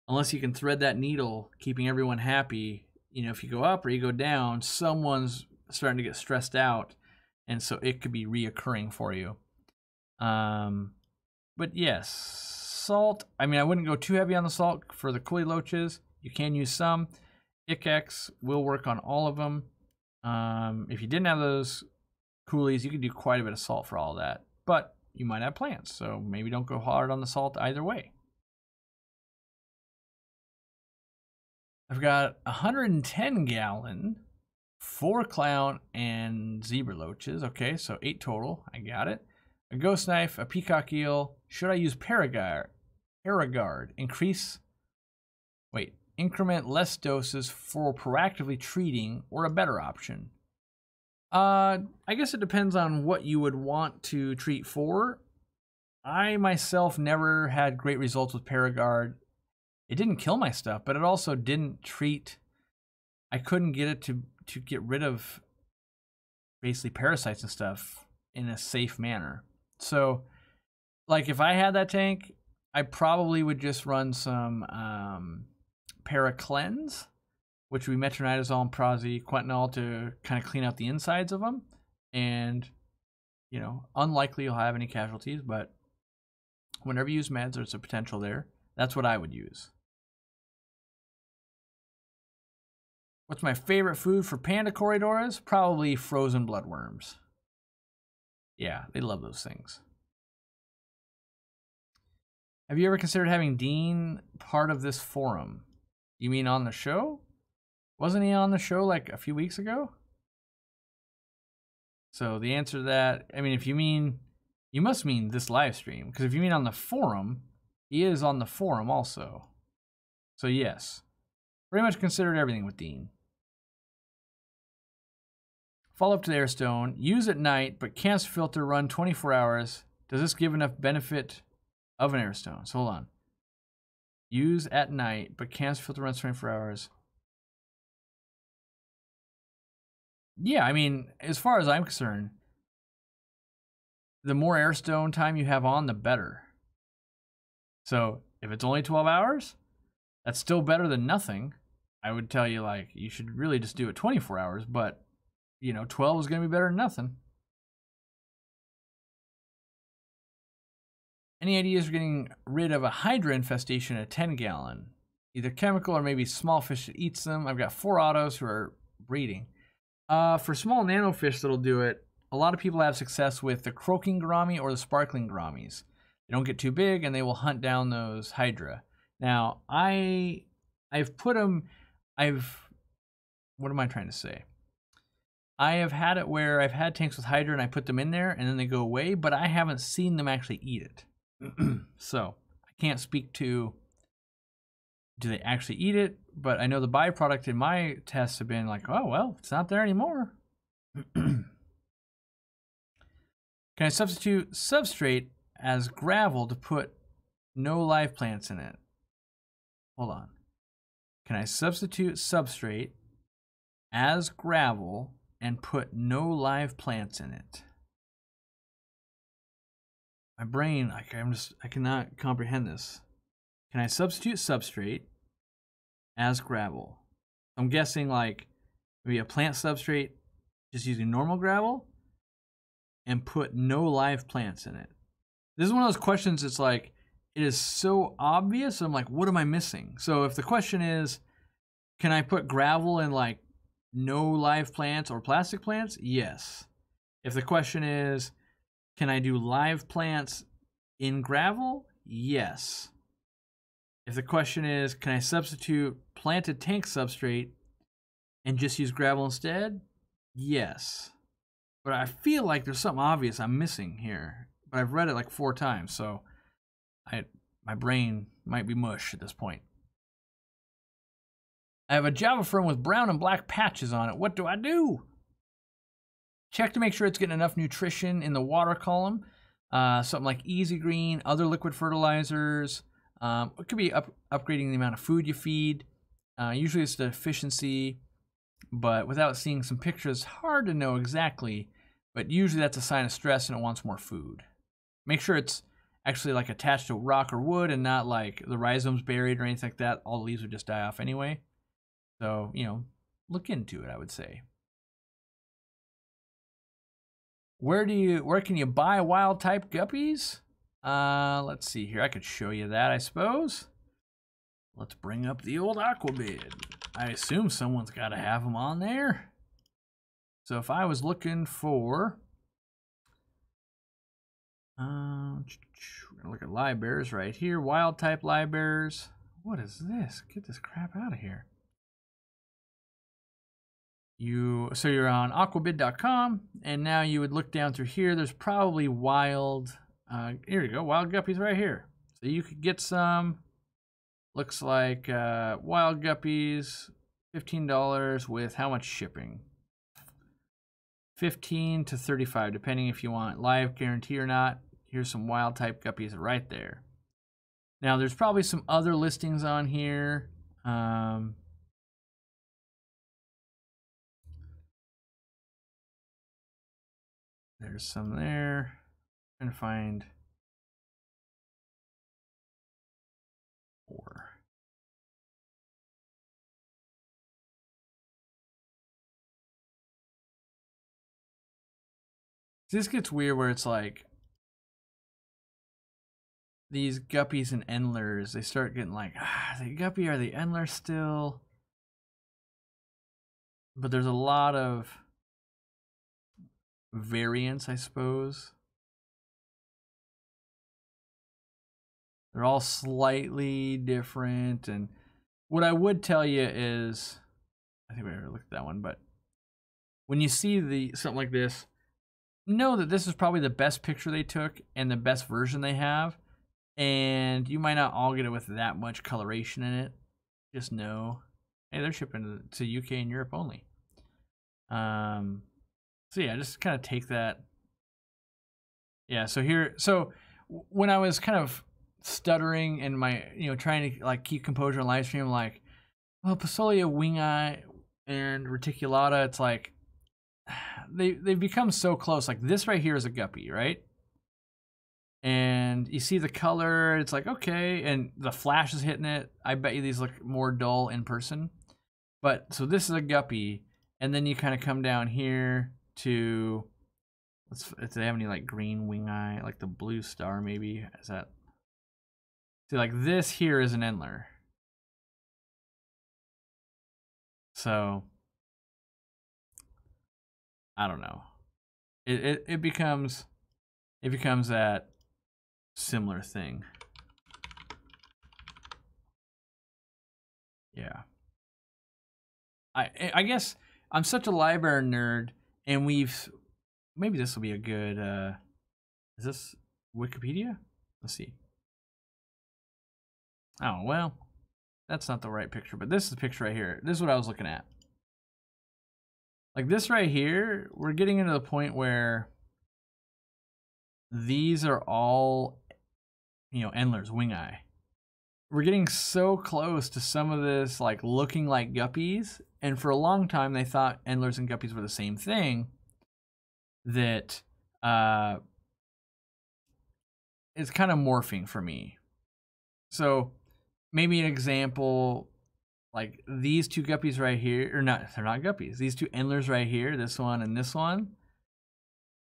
Unless you can thread that needle, keeping everyone happy, you know, if you go up or you go down, someone's starting to get stressed out, and so it could be reoccurring for you. But yes, salt. I mean, I wouldn't go too heavy on the salt for the coolie loaches. You can use some. Ick will work on all of them. If you didn't have those coolies, you could do quite a bit of salt for all of that. But you might have plants, so maybe don't go hard on the salt either way. I've got 110 gallon, 4 clown and zebra loaches. Okay, so 8 total. I got it. A ghost knife, a peacock eel. Should I use Paragard? Increment less doses for proactively treating, or a better option? I guess it depends on what you would want to treat for. I myself never had great results with Paragard. It didn't kill my stuff, but it also didn't treat. I couldn't get it to get rid of basically parasites and stuff in a safe manner. So, like if I had that tank, I probably would just run some Paracleanse, which would be metronidazole and praziquantel to kind of clean out the insides of them. And, you know, unlikely you'll have any casualties, but whenever you use meds, there's a potential there. That's what I would use. What's my favorite food for panda corridors? Probably frozen bloodworms. Yeah, they love those things. Have you ever considered having Dean part of this forum? You mean on the show? Wasn't he on the show like a few weeks ago? So the answer to that, I mean, if you mean, you must mean this live stream, because if you mean on the forum, he is on the forum also. So yes, pretty much considered everything with Dean. Follow up to the airstone. Use at night, but can't filter run 24 hours. Does this give enough benefit of an airstone? So hold on. Use at night, but can't filter runs 24 hours. Yeah, I mean, as far as I'm concerned, the more airstone time you have on, the better. So if it's only 12 hours, that's still better than nothing. I would tell you, like, you should really just do it 24 hours, but, you know, 12 is going to be better than nothing. Any ideas for getting rid of a hydra infestation at 10 gallon? Either chemical or maybe small fish that eats them. I've got 4 autos who are breeding. For small nanofish that'll do it, a lot of people have success with the croaking gourami or the sparkling gouramis. They don't get too big and they will hunt down those hydra. Now, I've put them, what am I trying to say? I have had it where I've had tanks with hydra and I put them in there and then they go away, but I haven't seen them actually eat it. So I can't speak to, do they actually eat it? But I know the byproduct in my tests have been like, oh, well, it's not there anymore. Can I substitute substrate as gravel to put no live plants in it? Hold on. Can I substitute substrate as gravel and put no live plants in it? My brain, I cannot comprehend this. Can I substitute substrate as gravel? I'm guessing like maybe a plant substrate, just using normal gravel, and put no live plants in it. This is one of those questions. It's like, it is so obvious. I'm like, what am I missing? So if the question is, can I put gravel in like no live plants or plastic plants? Yes. If the question is, can I do live plants in gravel? Yes. If the question is, can I substitute planted tank substrate and just use gravel instead? Yes. But I feel like there's something obvious I'm missing here. But I've read it like 4 times, so my brain might be mush at this point. I have a Java firm with brown and black patches on it. What do I do? Check to make sure it's getting enough nutrition in the water column. Something like Easy Green, other liquid fertilizers, It could be upgrading the amount of food you feed. Usually it's the efficiency, but without seeing some pictures, hard to know exactly. But usually that's a sign of stress and it wants more food. Make sure it's actually like attached to rock or wood and not like the rhizomes buried or anything like that. All the leaves would just die off anyway. So, you know, look into it, I would say. Where can you buy wild type guppies? Let's see here. I could show you that, I suppose. Let's bring up the old Aqua bid. I assume someone's got to have them on there. So if I was looking for, we're gonna look at livebearers right here. Wild type livebearers. What is this? Get this crap out of here. So you're on aquabid.com, and now you would look down through here. There's probably wild. Here you go, wild guppies right here. So you could get some. Looks like wild guppies, $15 with how much shipping? 15 to 35, depending if you want live guarantee or not. Here's some wild type guppies right there. Now there's probably some other listings on here. There's some there. I'm trying to find four. This gets weird where it's like these guppies and endlers, they start getting like, are they guppy, are they endler still? But there's a lot of variants, I suppose. They're all slightly different. And what I would tell you is, I think we already looked at that one, but when you see something like this, know that this is probably the best picture they took and the best version they have. And you might not all get it with that much coloration in it. Just know, hey, they're shipping to UK and Europe only. So yeah, just kind of take that. Yeah, so when I was kind of stuttering and my, trying to like keep composure on live stream, like, well, Passolia wingi and reticulata, it's like they've become so close. Like this right here is a guppy, right? And you see the color, it's like, okay, and the flash is hitting it. I bet you these look more dull in person. But so this is a guppy, and then you kind of come down here to, if they have any like green wing eye, like the blue star maybe, is that? See, like this here is an Endler. So I don't know. It becomes that similar thing. Yeah. I guess I'm such a livebearer nerd, and maybe this will be a good, is this Wikipedia? Let's see. Oh, well, that's not the right picture, but this is the picture right here. This is what I was looking at. Like this right here, we're getting into the point where these are all, Endlers, wing eye. We're getting so close to some of this, like looking like guppies. And for a long time, they thought Endlers and guppies were the same thing. That it's kind of morphing for me. So maybe an example, like these two guppies right here, or not, they're not guppies. These two Endlers right here, this one and this one,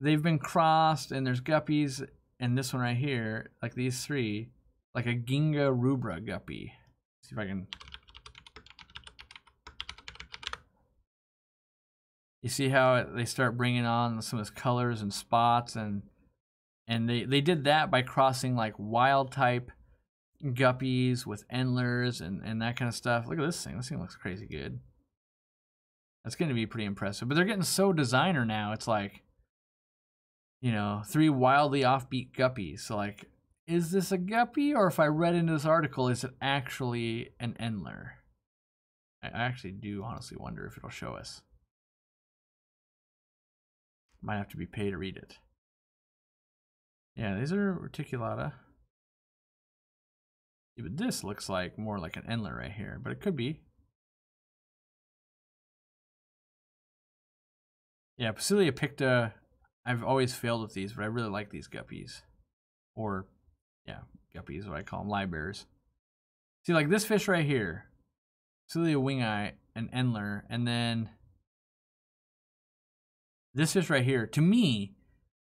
they've been crossed, and there's guppies, and this one right here, like these three, like a Ginga rubra guppy. Let's see if I can. You see how they start bringing on some of those colors and spots, and they did that by crossing like wild type guppies with Endlers and that kind of stuff. Look at this thing. This thing looks crazy good. That's going to be pretty impressive. But they're getting so designer now. It's like, 3 wildly offbeat guppies. So like, is this a guppy, or if I read into this article, is it actually an Endler? I actually do honestly wonder if it'll show us. Might have to be paid to read it. Yeah, these are reticulata. Yeah, but this looks like more like an Endler right here, but it could be. Yeah, Posilia picta, I've always failed with these, but I really like these guppies. Or, yeah, guppies is what I call them, livebearers. See, like this fish right here, Posilia wing-eye, and Endler, and then this fish right here, to me,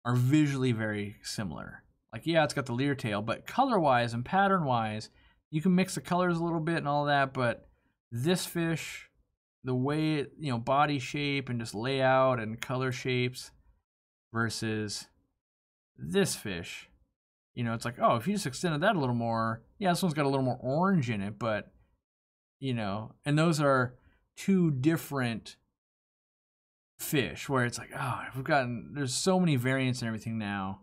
are visually very similar. Like, yeah, it's got the leer tail, but color-wise and pattern-wise, you can mix the colors a little bit and all that, but this fish, the way it, you know, body shape and just layout and color shapes versus this fish, you know, it's like, oh, if you just extended that a little more, yeah, this one's got a little more orange in it, but, you know, and those are two different fish where it's like, oh, there's so many variants and everything now,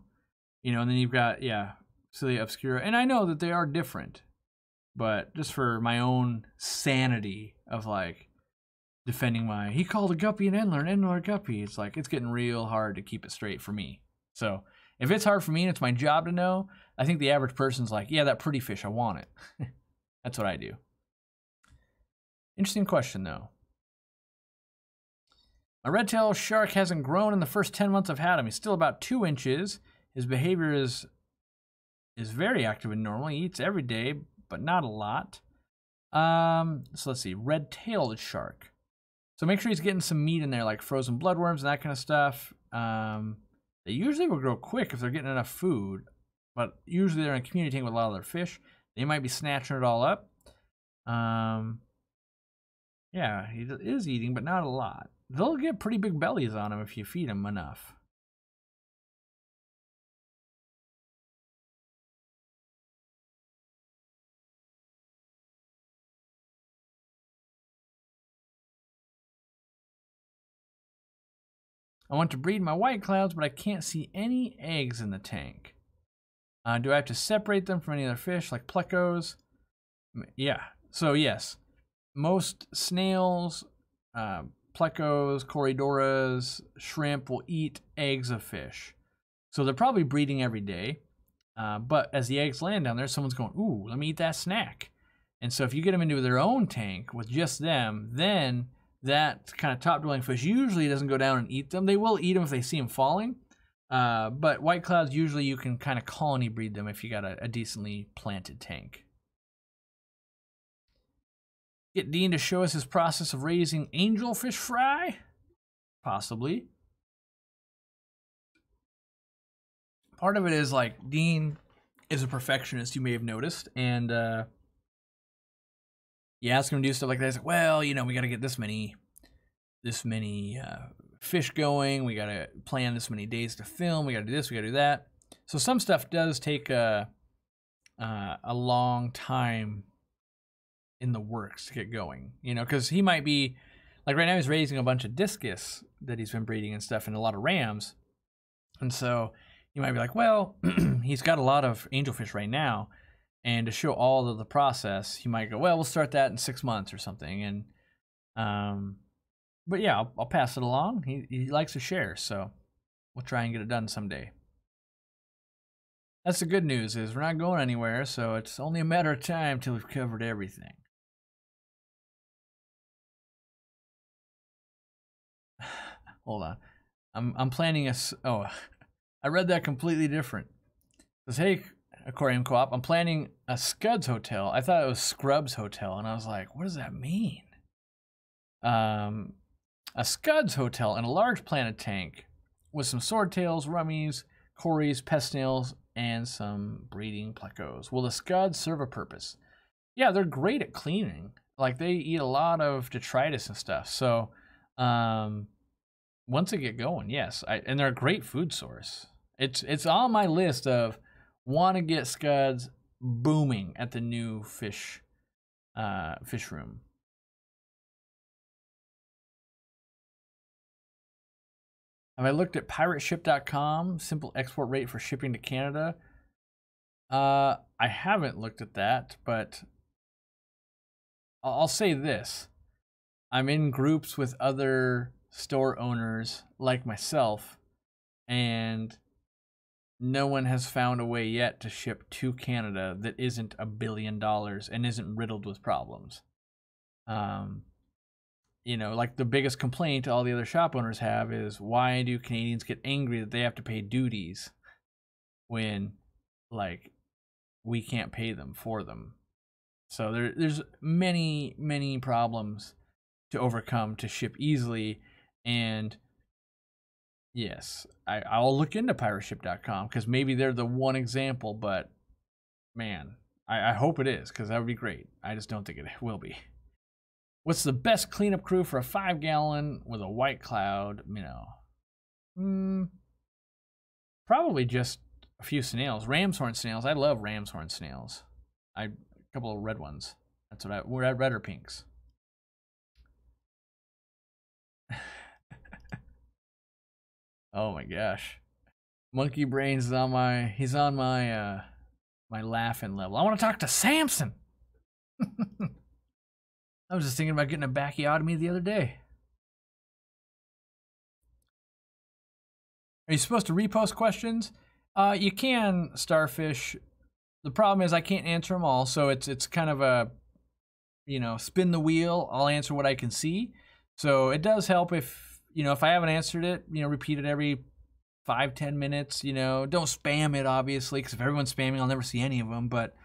you know, and then you've got, yeah, Cilia obscura, and I know that they are different, but just for my own sanity of like defending he called a guppy an Endler a guppy, it's like, it's getting real hard to keep it straight for me. So if it's hard for me and it's my job to know, I think the average person's like, yeah, that pretty fish, I want it. That's what I do. Interesting question, though. My red-tailed shark hasn't grown in the first 10 months I've had him. He's still about 2 inches. His behavior is very active and normal. He eats every day, but not a lot. So let's see, red-tailed shark. So make sure he's getting some meat in there, like frozen bloodworms and that kind of stuff. They usually will grow quick if they're getting enough food, but usually they're in a community tank with a lot of their fish. They might be snatching it all up. Yeah, he is eating, but not a lot. They'll get pretty big bellies on them if you feed them enough. I want to breed my white clouds, but I can't see any eggs in the tank. Do I have to separate them from any other fish, like plecos? Yeah, so yes. Most snails, plecos, corridoras, shrimp will eat eggs of fish. So they're probably breeding every day. But as the eggs land down there, someone's going, ooh, let me eat that snack. And so if you get them into their own tank with just them, then that kind of top-dwelling fish usually doesn't go down and eat them. They will eat them if they see them falling. But white clouds, usually you can kind of colony breed them if you got a decently planted tank. Get Dean to show us his process of raising angelfish fry? Possibly. Part of it is like Dean is a perfectionist, you may have noticed, and you ask him to do stuff like that. He's like, well, you know, we got to get this many fish going. We got to plan this many days to film. We got to do this. We got to do that. So some stuff does take a long time in the works to get going, you know, because he might be like right now he's raising a bunch of discus that he's been breeding and stuff, and a lot of rams, and so you might be like, well, he's got a lot of angelfish right now, and to show all of the process, he might go, well, we'll start that in 6 months or something, and but yeah, I'll pass it along. He likes to share, so we'll try and get it done someday. That's the good news, is we're not going anywhere, so it's only a matter of time till we've covered everything. Hold on. I'm planning oh, I read that completely different. It says, hey, Aquarium Co-op, I'm planning a Scuds hotel. I thought it was Scrubs Hotel, and I was like, what does that mean? A Scuds hotel in a large planted tank with some swordtails, rummies, Corys, pest snails, and some breeding plecos. Will the Scuds serve a purpose? Yeah, they're great at cleaning. Like, they eat a lot of detritus and stuff. So, once they get going, yes. And they're a great food source. It's on my list of want to get Scuds booming at the new fish room. Have I looked at pirateship.com, simple export rate for shipping to Canada? I haven't looked at that, but I'll say this. I'm in groups with other store owners like myself, and no one has found a way yet to ship to Canada that isn't $1 billion and isn't riddled with problems. You know, like the biggest complaint all the other shop owners have is, why do Canadians get angry that they have to pay duties when, like, we can't pay them for them? So there's many problems to overcome to ship easily. And yes, I'll look into pirateship.com because maybe they're the one example, but man, I hope it is, because that would be great. I just don't think it will be. What's the best cleanup crew for a 5-gallon with a white cloud minnow? Probably just a few snails. Ram's horn snails. I love ram's horn snails. A couple of red ones. That's what we're at, red or pinks. Oh my gosh. Monkey Brains is on my, my laughing level. I want to talk to Samson. I was just thinking about getting a bacchiotomy the other day. Are you supposed to repost questions? You can, Starfish. The problem is I can't answer them all, so it's kind of a, you know, spin the wheel. I'll answer what I can see. So it does help if, you know, if I haven't answered it, you know, repeat it every 5-10 minutes. You know, don't spam it, obviously, because if everyone's spamming, I'll never see any of them. But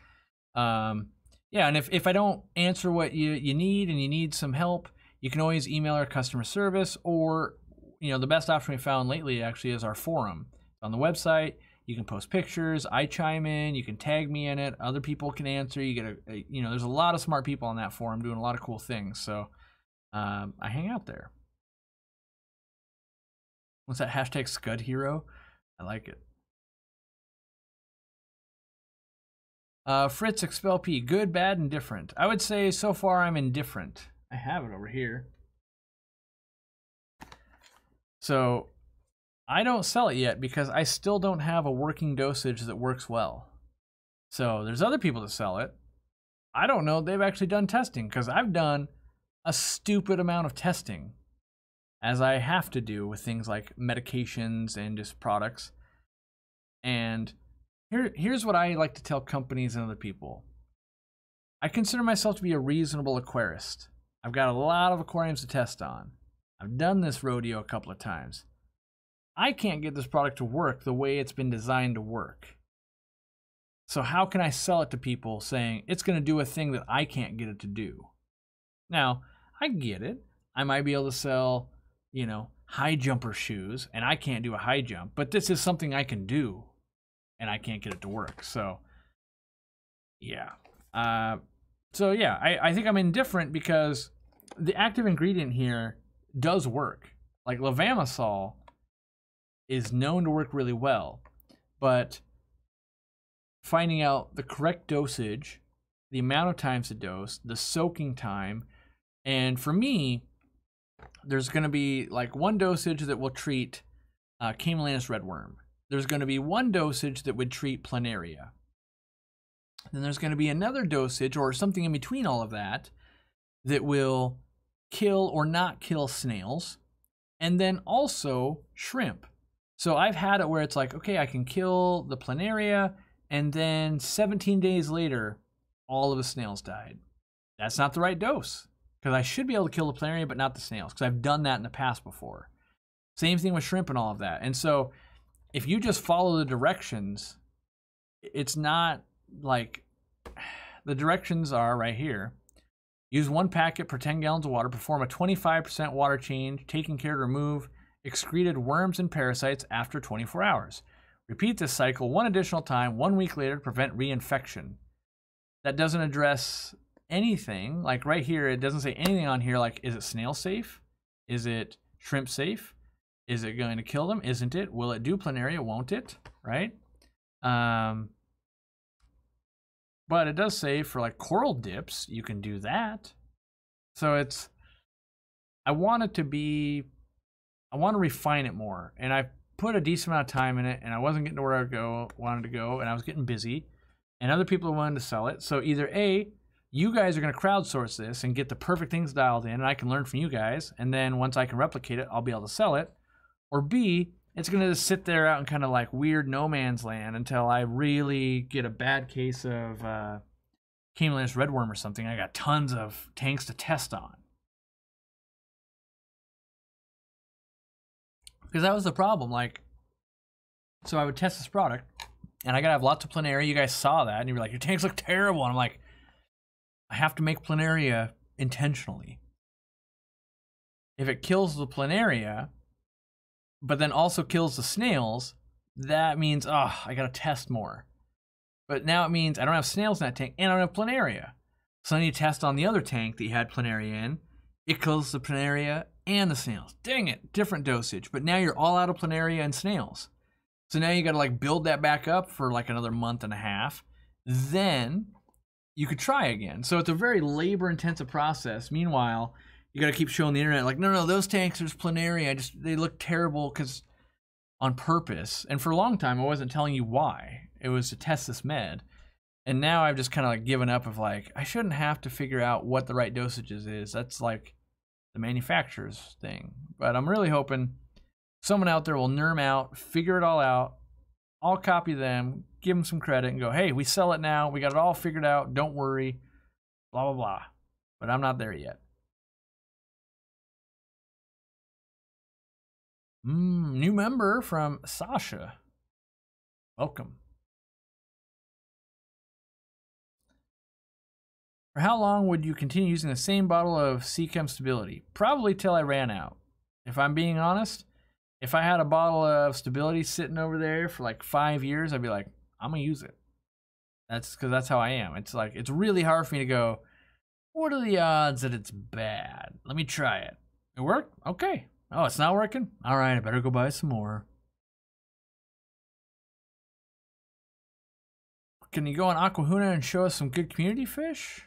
yeah, and if I don't answer what you need and you need some help, you can always email our customer service, or, you know, the best option we found lately actually is our forum. It's on the website. You can post pictures. I chime in. You can tag me in it. Other people can answer. You get you know, there's a lot of smart people on that forum doing a lot of cool things. So I hang out there. What's that hashtag Scud Hero? I like it. Fritz Expel-P, good, bad, and different. I would say so far I'm indifferent. I have it over here. So I don't sell it yet because I still don't have a working dosage that works well. So there's other people that sell it. I don't know they've actually done testing, because I've done a stupid amount of testing, as I have to do with things like medications and just products. And here's what I like to tell companies and other people. I consider myself to be a reasonable aquarist. I've got a lot of aquariums to test on. I've done this rodeo a couple of times. I can't get this product to work the way it's been designed to work. So how can I sell it to people saying it's going to do a thing that I can't get it to do? Now, I get it. I might be able to sell, you know, high jumper shoes, and I can't do a high jump, but this is something I can do, and I can't get it to work. So, yeah. I think I'm indifferent because the active ingredient here does work. Like levamisol is known to work really well, but finding out the correct dosage, the amount of times to dose, the soaking time, and for me, there's going to be like one dosage that will treat Camellinus redworm. There's going to be one dosage that would treat planaria. Then there's going to be another dosage or something in between all of that that will kill or not kill snails, and then also shrimp. So I've had it where it's like, okay, I can kill the planaria, and then 17 days later, all of the snails died. That's not the right dose, because I should be able to kill the planaria, but not the snails, because I've done that in the past before. Same thing with shrimp and all of that. And so if you just follow the directions, it's not like, the directions are right here. Use 1 packet per 10 gallons of water. Perform a 25% water change, taking care to remove excreted worms and parasites after 24 hours. Repeat this cycle 1 additional time 1 week later to prevent reinfection. That doesn't address anything. Like right here, it doesn't say anything on here like, is it snail safe? Is it shrimp safe? Is it going to kill them? Isn't it? Will it do planaria? Won't it? Right? But it does say for like coral dips, you can do that. So it's, I want it to be, I want to refine it more. And I put a decent amount of time in it, and I wasn't getting to where I wanted to go, and I was getting busy, and other people wanted to sell it. So either A, you guys are going to crowdsource this and get the perfect things dialed in, and I can learn from you guys, and then once I can replicate it, I'll be able to sell it. Or B, it's going to just sit there out in kind of like weird no man's land until I really get a bad case of Camelus redworm or something. I got tons of tanks to test on. Because that was the problem. Like, so I would test this product, and I got to have lots of planaria. You guys saw that, and you were like, your tanks look terrible. And I'm like, I have to make planaria intentionally. If it kills the planaria, but then also kills the snails, that means, oh, I got to test more. But now it means I don't have snails in that tank, and I don't have planaria. So I need to test on the other tank that you had planaria in. It kills the planaria and the snails. Dang it, different dosage. But now you're all out of planaria and snails. So now you got to like build that back up for like another month and a half. Then you could try again. So it's a very labor-intensive process. Meanwhile, you got to keep showing the internet like, no, those tanks, there's planaria. They look terrible because on purpose. And for a long time, I wasn't telling you why. It was to test this med. And now I've just kind of like given up of like, I shouldn't have to figure out what the right dosages is. That's like the manufacturer's thing. But I'm really hoping someone out there will nerm out, figure it all out. I'll copy them, give them some credit, and go, hey, we sell it now. We got it all figured out. Don't worry. Blah, blah, blah. But I'm not there yet. New member from Sasha. Welcome. For how long would you continue using the same bottle of Sea-Chem Stability? Probably till I ran out. If I'm being honest, if I had a bottle of Stability sitting over there for like 5 years, I'd be like, I'm going to use it. That's because that's how I am. It's like, it's really hard for me to go, what are the odds that it's bad? Let me try it. It worked? Okay. Oh, it's not working? All right, I better go buy some more. Can you go on Aqua Huna and show us some good community fish?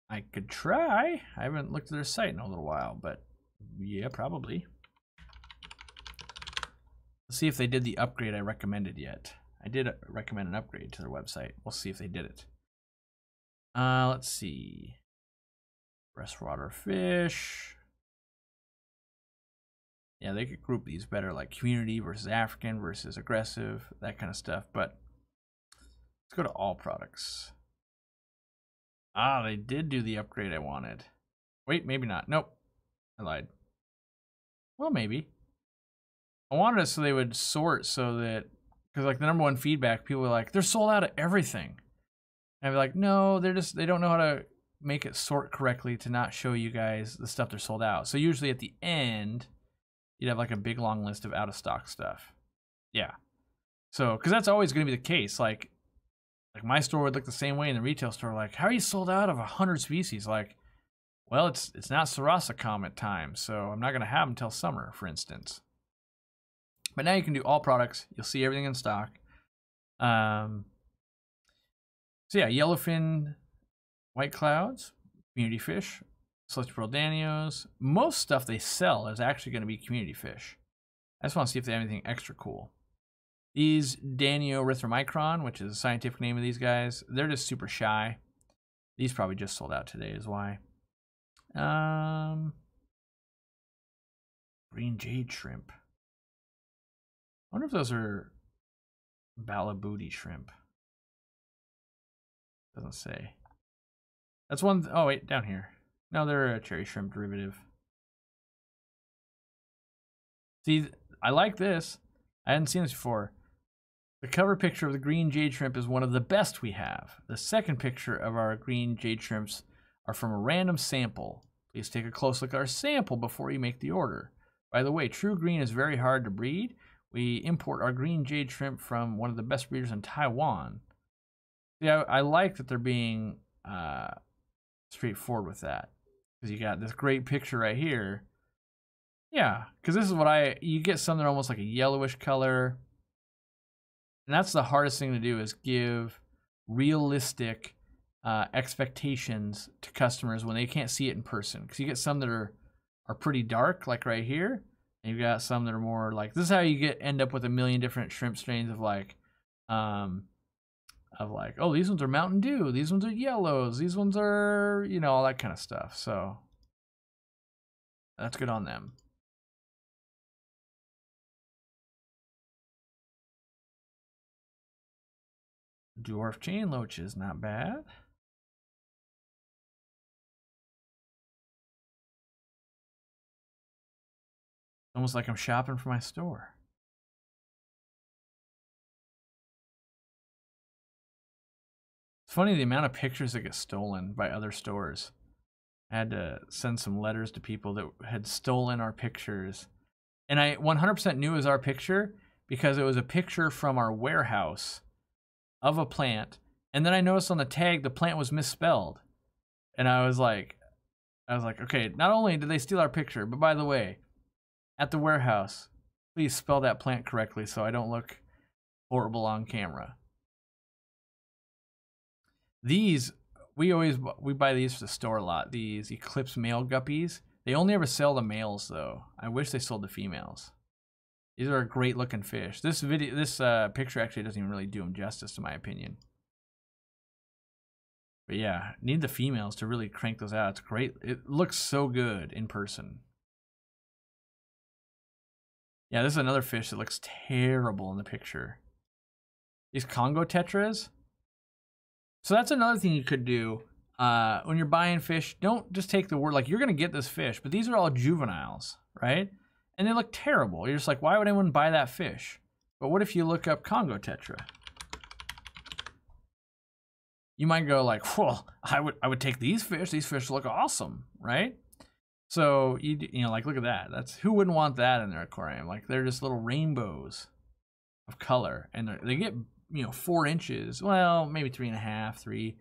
I could try. I haven't looked at their site in a little while, but yeah, probably. Let's see if they did the upgrade I recommended yet. I did recommend an upgrade to their website. We'll see if they did it. Let's see. Freshwater fish. Yeah, they could group these better, like community versus African versus aggressive, that kind of stuff. But let's go to all products. Ah, they did do the upgrade I wanted. Wait, maybe not. Nope, I lied. Well, maybe. I wanted it so they would sort so that, because like the #1 feedback, people were like, they're sold out of everything. And I'd be like, no, they don't know how to make it sort correctly to not show you guys the stuff they're sold out. So usually at the end, you'd have like a big long list of out of stock stuff. Yeah. So, because that's always going to be the case. Like my store would look the same way in the retail store. Like, how are you sold out of 100 species? Like, well, it's not Sarasa comet time, so I'm not going to have them until summer, for instance. But now you can do all products. You'll see everything in stock. So yeah, yellowfin white clouds, community fish, celestial pearl danios. Most stuff they sell is actually going to be community fish. I just want to see if they have anything extra cool. These Danio Erythromicron, which is the scientific name of these guys, they're just super shy. These probably just sold out today is why. Green jade shrimp. I wonder if those are Balabooti shrimp. Doesn't say. That's one. Oh, wait, down here. No, they're a cherry shrimp derivative. See, I like this. I hadn't seen this before. The cover picture of the green jade shrimp is one of the best we have. The second picture of our green jade shrimps are from a random sample. Please take a close look at our sample before you make the order. By the way, true green is very hard to breed. We import our green jade shrimp from one of the best breeders in Taiwan. Yeah, I like that they're being straightforward with that. Because you got this great picture right here. Yeah, because this is what you get some that are almost like a yellowish color. And that's the hardest thing to do, is give realistic expectations to customers when they can't see it in person. Because you get some that are pretty dark, like right here. And you've got some that are more like, this is how you end up with a million different shrimp strains of like, oh, these ones are Mountain Dew. These ones are yellows. These ones are, you know, all that kind of stuff. So that's good on them. Dwarf chain loaches, not bad. Almost like I'm shopping for my store. It's funny the amount of pictures that get stolen by other stores. I had to send some letters to people that had stolen our pictures. And I 100% knew it was our picture because it was a picture from our warehouse of a plant. And then I noticed on the tag the plant was misspelled. And I was like, okay, not only did they steal our picture, but by the way, at the warehouse, please spell that plant correctly so I don't look horrible on camera. These, we buy these for the store a lot. These Eclipse male guppies. They only ever sell the males though. I wish they sold the females. These are a great looking fish. This picture actually doesn't even really do them justice in my opinion. But yeah, need the females to really crank those out. It's great. It looks so good in person. Yeah, this is another fish that looks terrible in the picture. These Congo Tetras. So that's another thing you could do when you're buying fish. Don't just take the word like you're going to get this fish, but these are all juveniles, right? And they look terrible. You're just like, why would anyone buy that fish? But what if you look up Congo Tetra? You might go like, well, I would take these fish. These fish look awesome, right? So you know, like look at that. That's who wouldn't want that in their aquarium? Like they're just little rainbows of color, and they get 4 inches. Well, maybe 3.5, 3.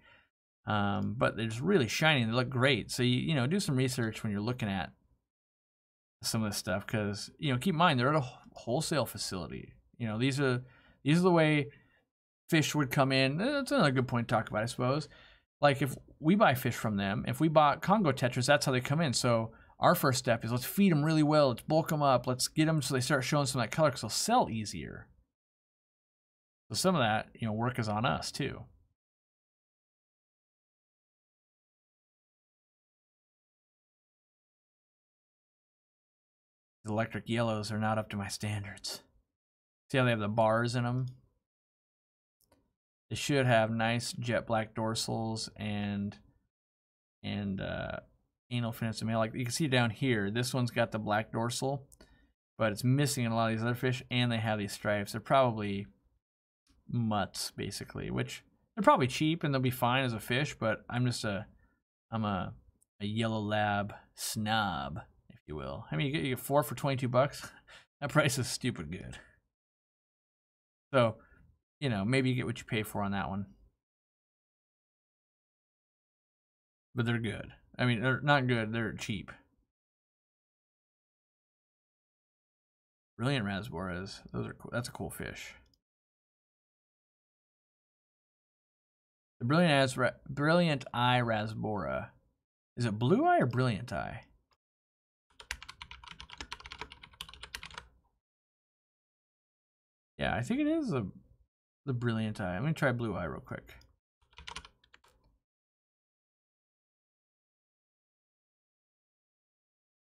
But they're just really shiny and they look great. So you do some research when you're looking at some of this stuff, because keep in mind they're at a wholesale facility. These are the way fish would come in. That's another good point to talk about, I suppose. Like if we buy fish from them, if we bought Congo Tetras, that's how they come in. So our first step is let's feed them really well, let's bulk them up, let's get them so they start showing some of that color because they'll sell easier. So some of that work is on us too. The electric yellows are not up to my standards. See how they have the bars in them? They should have nice jet black dorsals and anal fins and male. Like you can see down here, this one's got the black dorsal, but it's missing in a lot of these other fish, and they have these stripes. They're probably mutts, basically, which they're probably cheap and they'll be fine as a fish, but I'm a yellow lab snob, if you will. I mean, you get 4 for $22. That price is stupid good. So, maybe you get what you pay for on that one. But they're good. I mean, they're not good, they're cheap. Brilliant rasboras. That's a cool fish. The brilliant eye rasbora. Is it blue eye or brilliant eye? Yeah, I think it is the brilliant eye. Let me try blue eye real quick.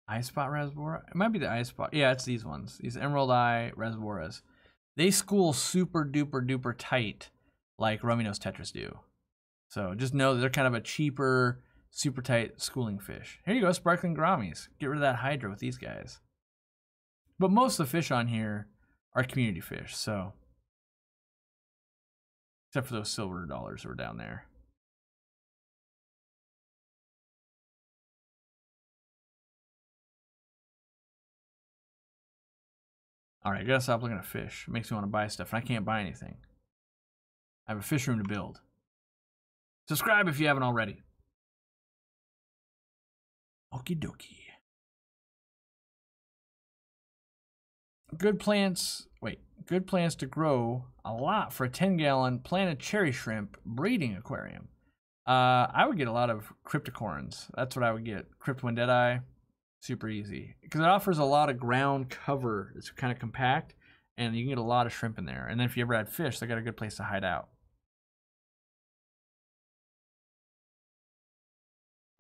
Eye spot rasbora? It might be the eye spot. Yeah, it's these ones. These emerald eye rasboras. They school super duper duper tight like rummy nose tetras do. So just know that they're kind of a cheaper, super tight schooling fish. Here you go, sparkling grammies. Get rid of that hydra with these guys. But most of the fish on here are community fish, so. Except for those silver dollars that were down there. All right, I gotta stop looking at fish. It makes me want to buy stuff, and I can't buy anything. I have a fish room to build. Subscribe if you haven't already. Okie dokie. Good plants to grow a lot for a 10-gallon planted cherry shrimp breeding aquarium. I would get a lot of cryptocorns. That's what I would get. Cryptoin deadeye, super easy. Because it offers a lot of ground cover. It's kind of compact, and you can get a lot of shrimp in there. And then if you ever had fish, they got a good place to hide out.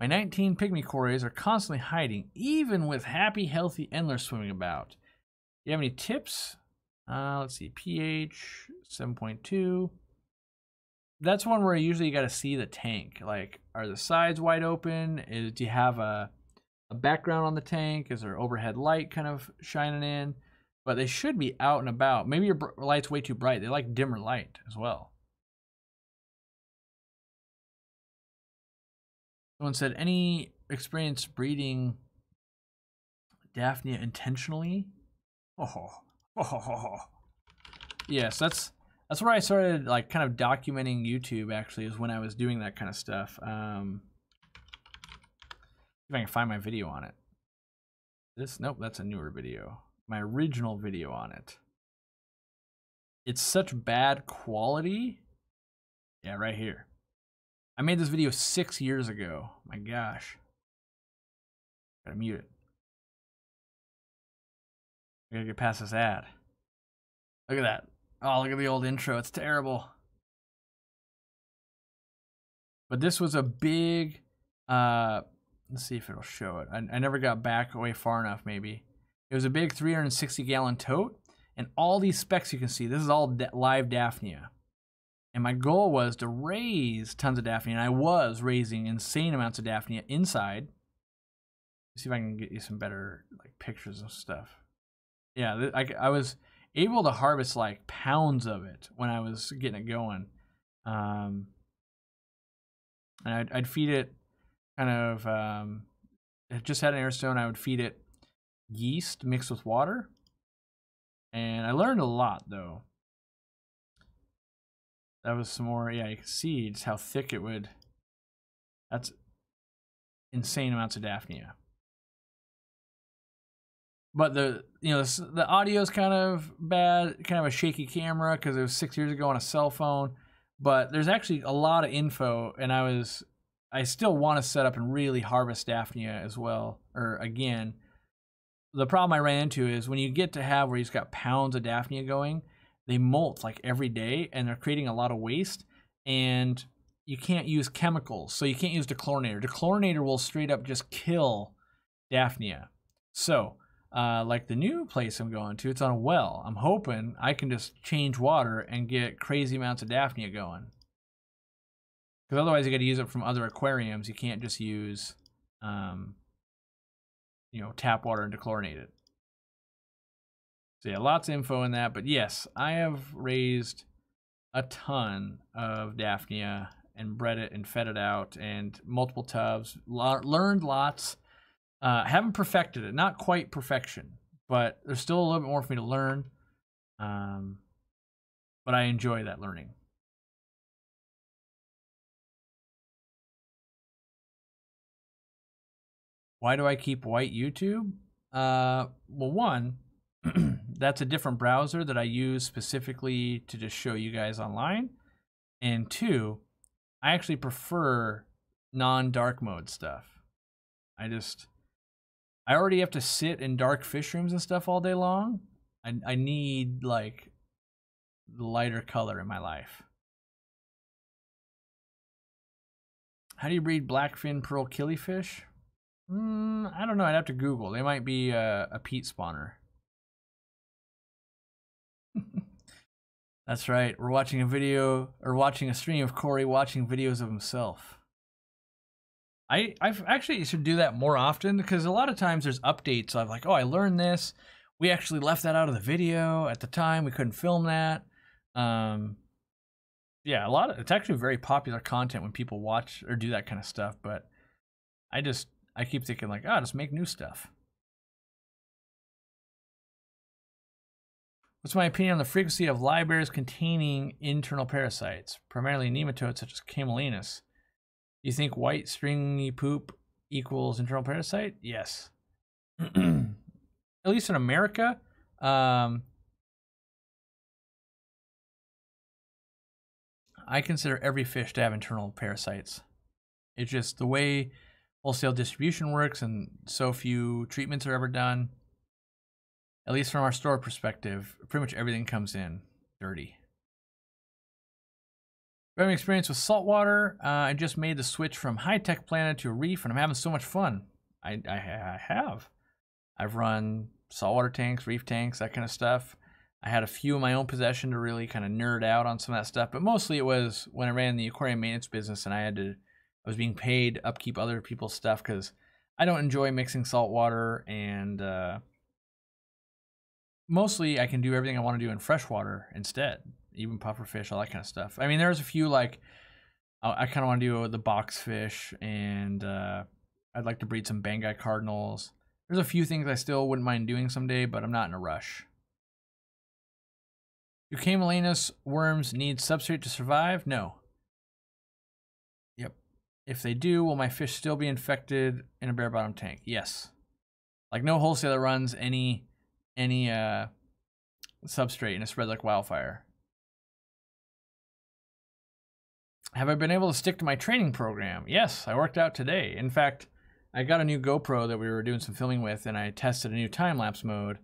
My 19 pygmy Corys are constantly hiding, even with happy, healthy Endler swimming about. Do you have any tips? Let's see, pH 7.2. that's one where usually you got to see the tank. Like, are the sides wide open? Do you have a background on the tank? Is there overhead light kind of shining in? But they should be out and about. Maybe your light's way too bright. They like dimmer light as well. Someone said, any experience breeding Daphnia intentionally? Yes, that's where I started like kind of documenting YouTube. Actually, is when I was doing that kind of stuff. See if I can find my video on it. Nope, that's a newer video. My original video on it. It's such bad quality. Yeah, right here. I made this video 6 years ago. My gosh. Gotta mute it. I gotta get past this ad. Look at that. Oh, look at the old intro. It's terrible. But this was a big, let's see if it'll show it. I never got back away far enough, maybe. It was a big 360-gallon tote, and all these specks you can see, this is all live Daphnia. And my goal was to raise tons of Daphnia, and I was raising insane amounts of Daphnia inside. Let's see if I can get you some better like pictures of stuff. Yeah, I was able to harvest like pounds of it when I was getting it going. And I'd feed it kind of, it just had an air stone. I would feed it yeast mixed with water. And I learned a lot though. That was some more, yeah, you can see just how thick it would. That's insane amounts of Daphnia. But the audio is kind of bad, kind of a shaky camera because it was 6 years ago on a cell phone. But there's actually a lot of info, and I still want to set up and really harvest Daphnia as well, or again. The problem I ran into is when you get to have where you've got pounds of Daphnia going, they molt like every day, and they're creating a lot of waste, and you can't use chemicals, so you can't use dechlorinator. Dechlorinator will straight up just kill Daphnia. So, like the new place I'm going to, it's on a well. I'm hoping I can just change water and get crazy amounts of Daphnia going. Because otherwise you got to use it from other aquariums. You can't just use, tap water and dechlorinate it. So yeah, lots of info in that. But yes, I have raised a ton of Daphnia and bred it and fed it out, and multiple tubs. Learned lots. Haven't perfected it, not quite perfection, but there's still a little bit more for me to learn. But I enjoy that learning. Why do I keep white YouTube? Well, one, that's a different browser that I use specifically to just show you guys online. And two, I actually prefer non-dark mode stuff. I already have to sit in dark fish rooms and stuff all day long. I need like lighter color in my life. How do you breed blackfin pearl killifish? I don't know. I'd have to Google. They might be a peat spawner. That's right. We're watching a video or watching a stream of Cory watching videos of himself. I actually should do that more often, because a lot of times there's updates of like, oh, I learned this. We actually left that out of the video at the time. We couldn't film that. Yeah, it's actually very popular content when people watch or do that kind of stuff. But I keep thinking like, just make new stuff. What's my opinion on the frequency of livebearers containing internal parasites, primarily nematodes such as Camellinus? Do you think white stringy poop equals internal parasite? Yes. At least in America. I consider every fish to have internal parasites. It's just the way wholesale distribution works, and so few treatments are ever done. At least from our store perspective, pretty much everything comes in dirty. I'm having experience with saltwater. I just made the switch from high-tech planet to a reef, and I'm having so much fun. I have. I've run saltwater tanks, reef tanks, that kind of stuff. I had a few in my own possession to really kind of nerd out on some of that stuff, but mostly it was when I ran the aquarium maintenance business and I was being paid to upkeep other people's stuff because I don't enjoy mixing salt water, and mostly I can do everything I want to do in freshwater instead, even pufferfish, all that kind of stuff. I mean, there's a few like I kind of want to do the boxfish, and I'd like to breed some Bangai cardinals. There's a few things I still wouldn't mind doing someday, but I'm not in a rush. Do camellinus worms need substrate to survive? No. Yep. If they do, will my fish still be infected in a bare bottom tank? Yes. Like no wholesaler runs any substrate and it spreads like wildfire. Have I been able to stick to my training program? Yes, I worked out today. In fact, I got a new GoPro that we were doing some filming with, and I tested a new time-lapse mode.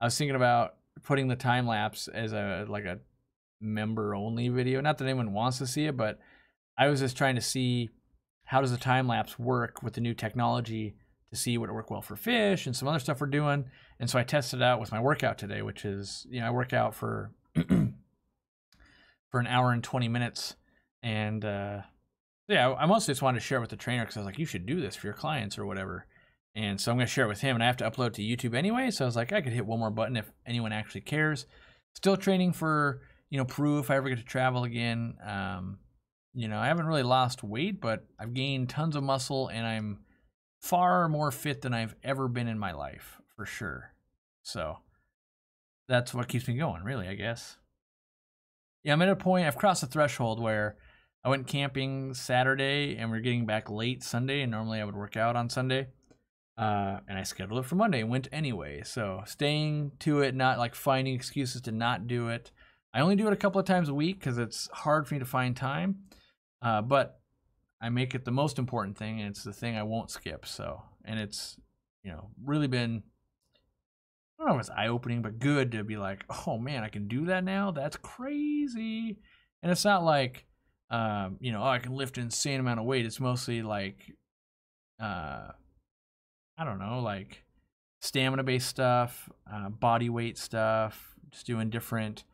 I was thinking about putting the time-lapse as a member-only video. Not that anyone wants to see it, but I was just trying to see how does the time-lapse work with the new technology to see what would work well for fish and some other stuff we're doing. And so I tested it out with my workout today, which is, you know, I work out for for an hour and 20 minutes. And yeah, I mostly just wanted to share it with the trainer because I was like, you should do this for your clients or whatever. And so I'm going to share it with him, and I have to upload it to YouTube anyway. So I was like, I could hit one more button if anyone actually cares. Still training for, you know, Peru if I ever get to travel again. You know, I haven't really lost weight, but I've gained tons of muscle, and I'm far more fit than I've ever been in my life, for sure. So that's what keeps me going, really, I guess. Yeah, I'm at a point, I've crossed the threshold where I went camping Saturday and we're getting back late Sunday, and normally I would work out on Sunday. And I scheduled it for Monday and went anyway. So staying to it, not like finding excuses to not do it. I only do it a couple of times a week because it's hard for me to find time. But I make it the most important thing, and it's the thing I won't skip. So, and it's, you know, really been, I don't know if it's eye-opening, but good to be like, oh man, I can do that now? That's crazy. And it's not like, you know, oh, I can lift an insane amount of weight. It's mostly like, I don't know, like stamina-based stuff, body weight stuff, just doing different.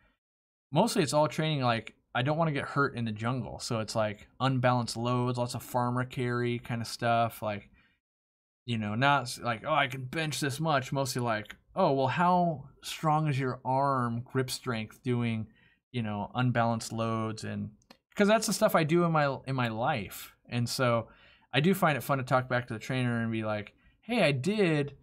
Mostly it's all training, like, I don't want to get hurt in the jungle. So it's like unbalanced loads, lots of farmer carry kind of stuff. Like, you know, not like, oh, I can bench this much. Mostly like, oh, well, how strong is your arm grip strength doing, you know, unbalanced loads? And because that's the stuff I do in my life. And so I do find it fun to talk back to the trainer and be like, hey, I did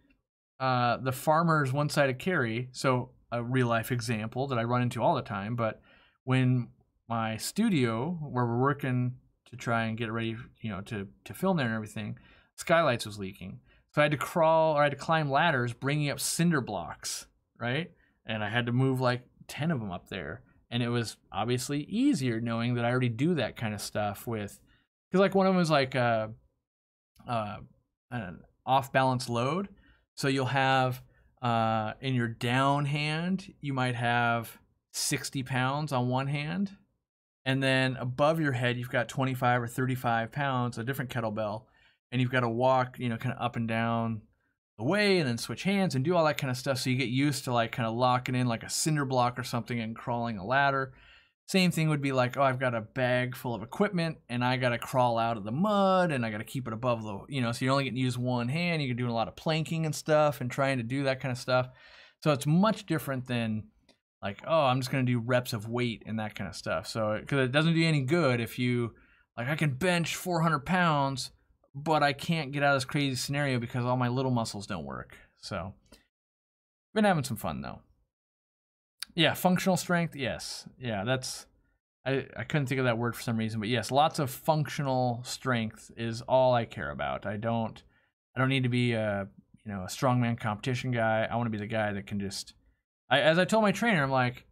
the farmer's one-sided carry. So a real life example that I run into all the time. But when my studio, where we're working to try and get it ready, you know, to film there and everything, skylights was leaking. So I had to crawl, or I had to climb ladders, bringing up cinder blocks, right? And I had to move like 10 of them up there. And it was obviously easier knowing that I already do that kind of stuff with, because like one of them was like an off-balance load. So you'll have, in your down hand, you might have 60 pounds on one hand. And then above your head, you've got 25 or 35 pounds, a different kettlebell. And you've got to walk, you know, kind of up and down the way and then switch hands and do all that kind of stuff. So you get used to like kind of locking in like a cinder block or something and crawling a ladder. Same thing would be like, oh, I've got a bag full of equipment and I got to crawl out of the mud and I got to keep it above the, you know, so you're only getting to use one hand. You're doing a lot of planking and stuff and trying to do that kind of stuff. So it's much different than like, oh, I'm just going to do reps of weight and that kind of stuff. So, because it doesn't do you any good if you, like, I can bench 400 pounds, but I can't get out of this crazy scenario because all my little muscles don't work. So, been having some fun though. Yeah, functional strength, yes. Yeah, that's, I couldn't think of that word for some reason, but yes, lots of functional strength is all I care about. I don't need to be a, you know, a strongman competition guy. I want to be the guy that can just, as I told my trainer, I'm like,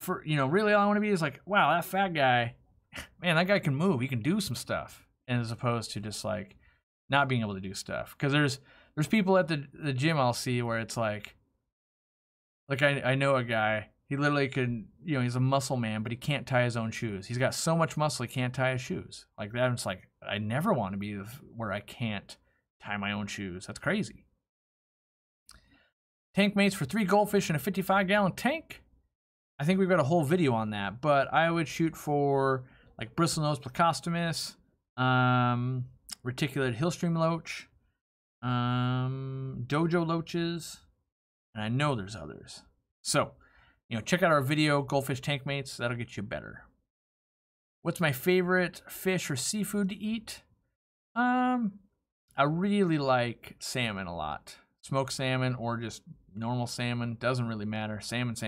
for, you know, really all I want to be is like, wow, that fat guy, man, that guy can move. He can do some stuff. And as opposed to just like not being able to do stuff. Because there's people at the gym I'll see where it's like I know a guy, he literally could, you know, he's a muscle man, but he can't tie his own shoes. He's got so much muscle, he can't tie his shoes. Like that, it's like, I never want to be where I can't tie my own shoes. That's crazy. Tankmates for 3 goldfish in a 55-gallon tank. I think we've got a whole video on that, but I would shoot for like bristlenose plecostomus, reticulated hillstream loach, dojo loaches, and I know there's others. So, check out our video, Goldfish Tankmates. That'll get you better. What's my favorite fish or seafood to eat? I really like salmon a lot. Smoked salmon or just normal salmon, doesn't really matter. Salmon. I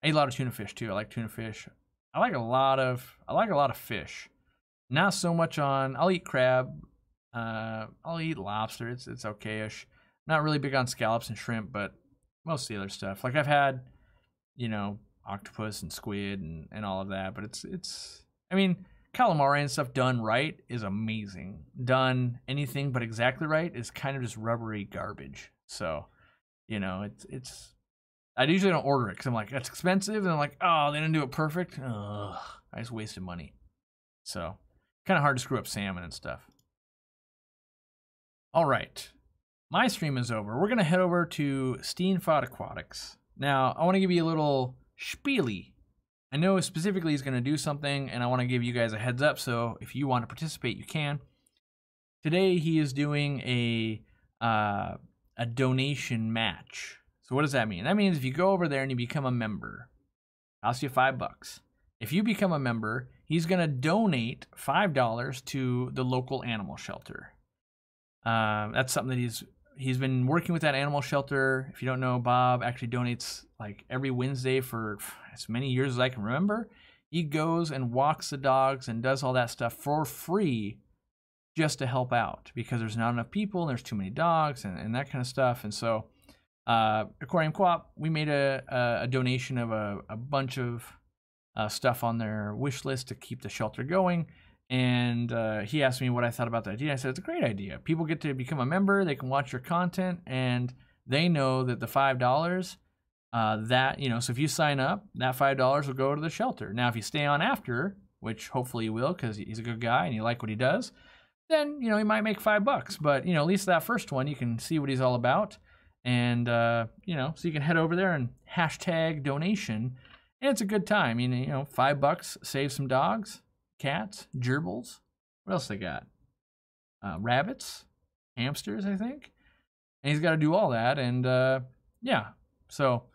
eat a lot of tuna fish too. I like tuna fish. I like a lot of fish. Not so much on. I'll eat crab. I'll eat lobster. It's okay-ish. Not really big on scallops and shrimp, but most of the other stuff. Like I've had, octopus and squid and all of that. But I mean, calamari and stuff done right is amazing. Done anything but exactly right is kind of just rubbery garbage. So, I usually don't order it because I'm like, that's expensive. And I'm like, oh, they didn't do it perfect. Ugh, I just wasted money. So, kind of hard to screw up salmon and stuff. All right. My stream is over. We're going to head over to Steenfod Aquatics. Now, I want to give you a little spiely. I know specifically he's going to do something, and I want to give you guys a heads up, so if you want to participate, you can. Today, he is doing a donation match. So what does that mean? That means if you go over there and you become a member, costs you $5. If you become a member, he's going to donate $5 to the local animal shelter. That's something that he's been working with that animal shelter. If you don't know, Bob actually donates like every Wednesday for as many years as I can remember. He goes and walks the dogs and does all that stuff for free just to help out because there's not enough people and there's too many dogs and that kind of stuff. And so Aquarium Co-op, we made a donation of a bunch of stuff on their wish list to keep the shelter going. And he asked me what I thought about the idea. I said, it's a great idea. People get to become a member. They can watch your content. And they know that the $5, so if you sign up, that $5 will go to the shelter. Now, if you stay on after, which hopefully you will because he's a good guy and you like what he does, then, he might make $5. But, at least that first one, you can see what he's all about. And, so you can head over there and hashtag donation. And it's a good time. $5, save some dogs. Cats, gerbils, what else they got? Rabbits, hamsters, I think. And he's got to do all that. And yeah, so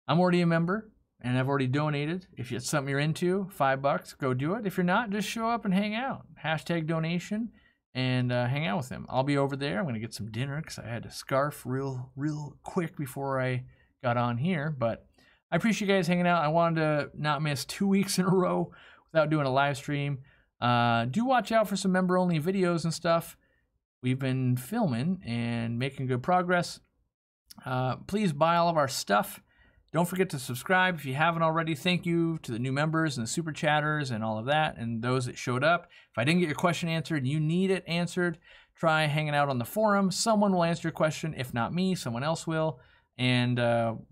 I'm already a member and I've already donated. If it's something you're into, $5, go do it. If you're not, just show up and hang out. Hashtag donation and hang out with him. I'll be over there. I'm going to get some dinner because I had to scarf real quick before I got on here. But I appreciate you guys hanging out. I wanted to not miss 2 weeks in a row without doing a live stream. Do watch out for some member-only videos and stuff. We've been filming and making good progress. Please buy all of our stuff. Don't forget to subscribe if you haven't already. Thank you to the new members and the super chatters and all of that and those that showed up. If I didn't get your question answered and you need it answered, try hanging out on the forum. Someone will answer your question. If not me, someone else will. And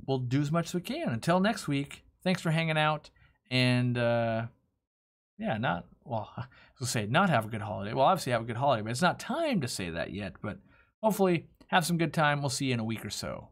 we'll do as much as we can. Until next week, thanks for hanging out. And yeah, not have a good holiday. Well, obviously have a good holiday, but it's not time to say that yet. But hopefully have some good time. We'll see you in a week or so.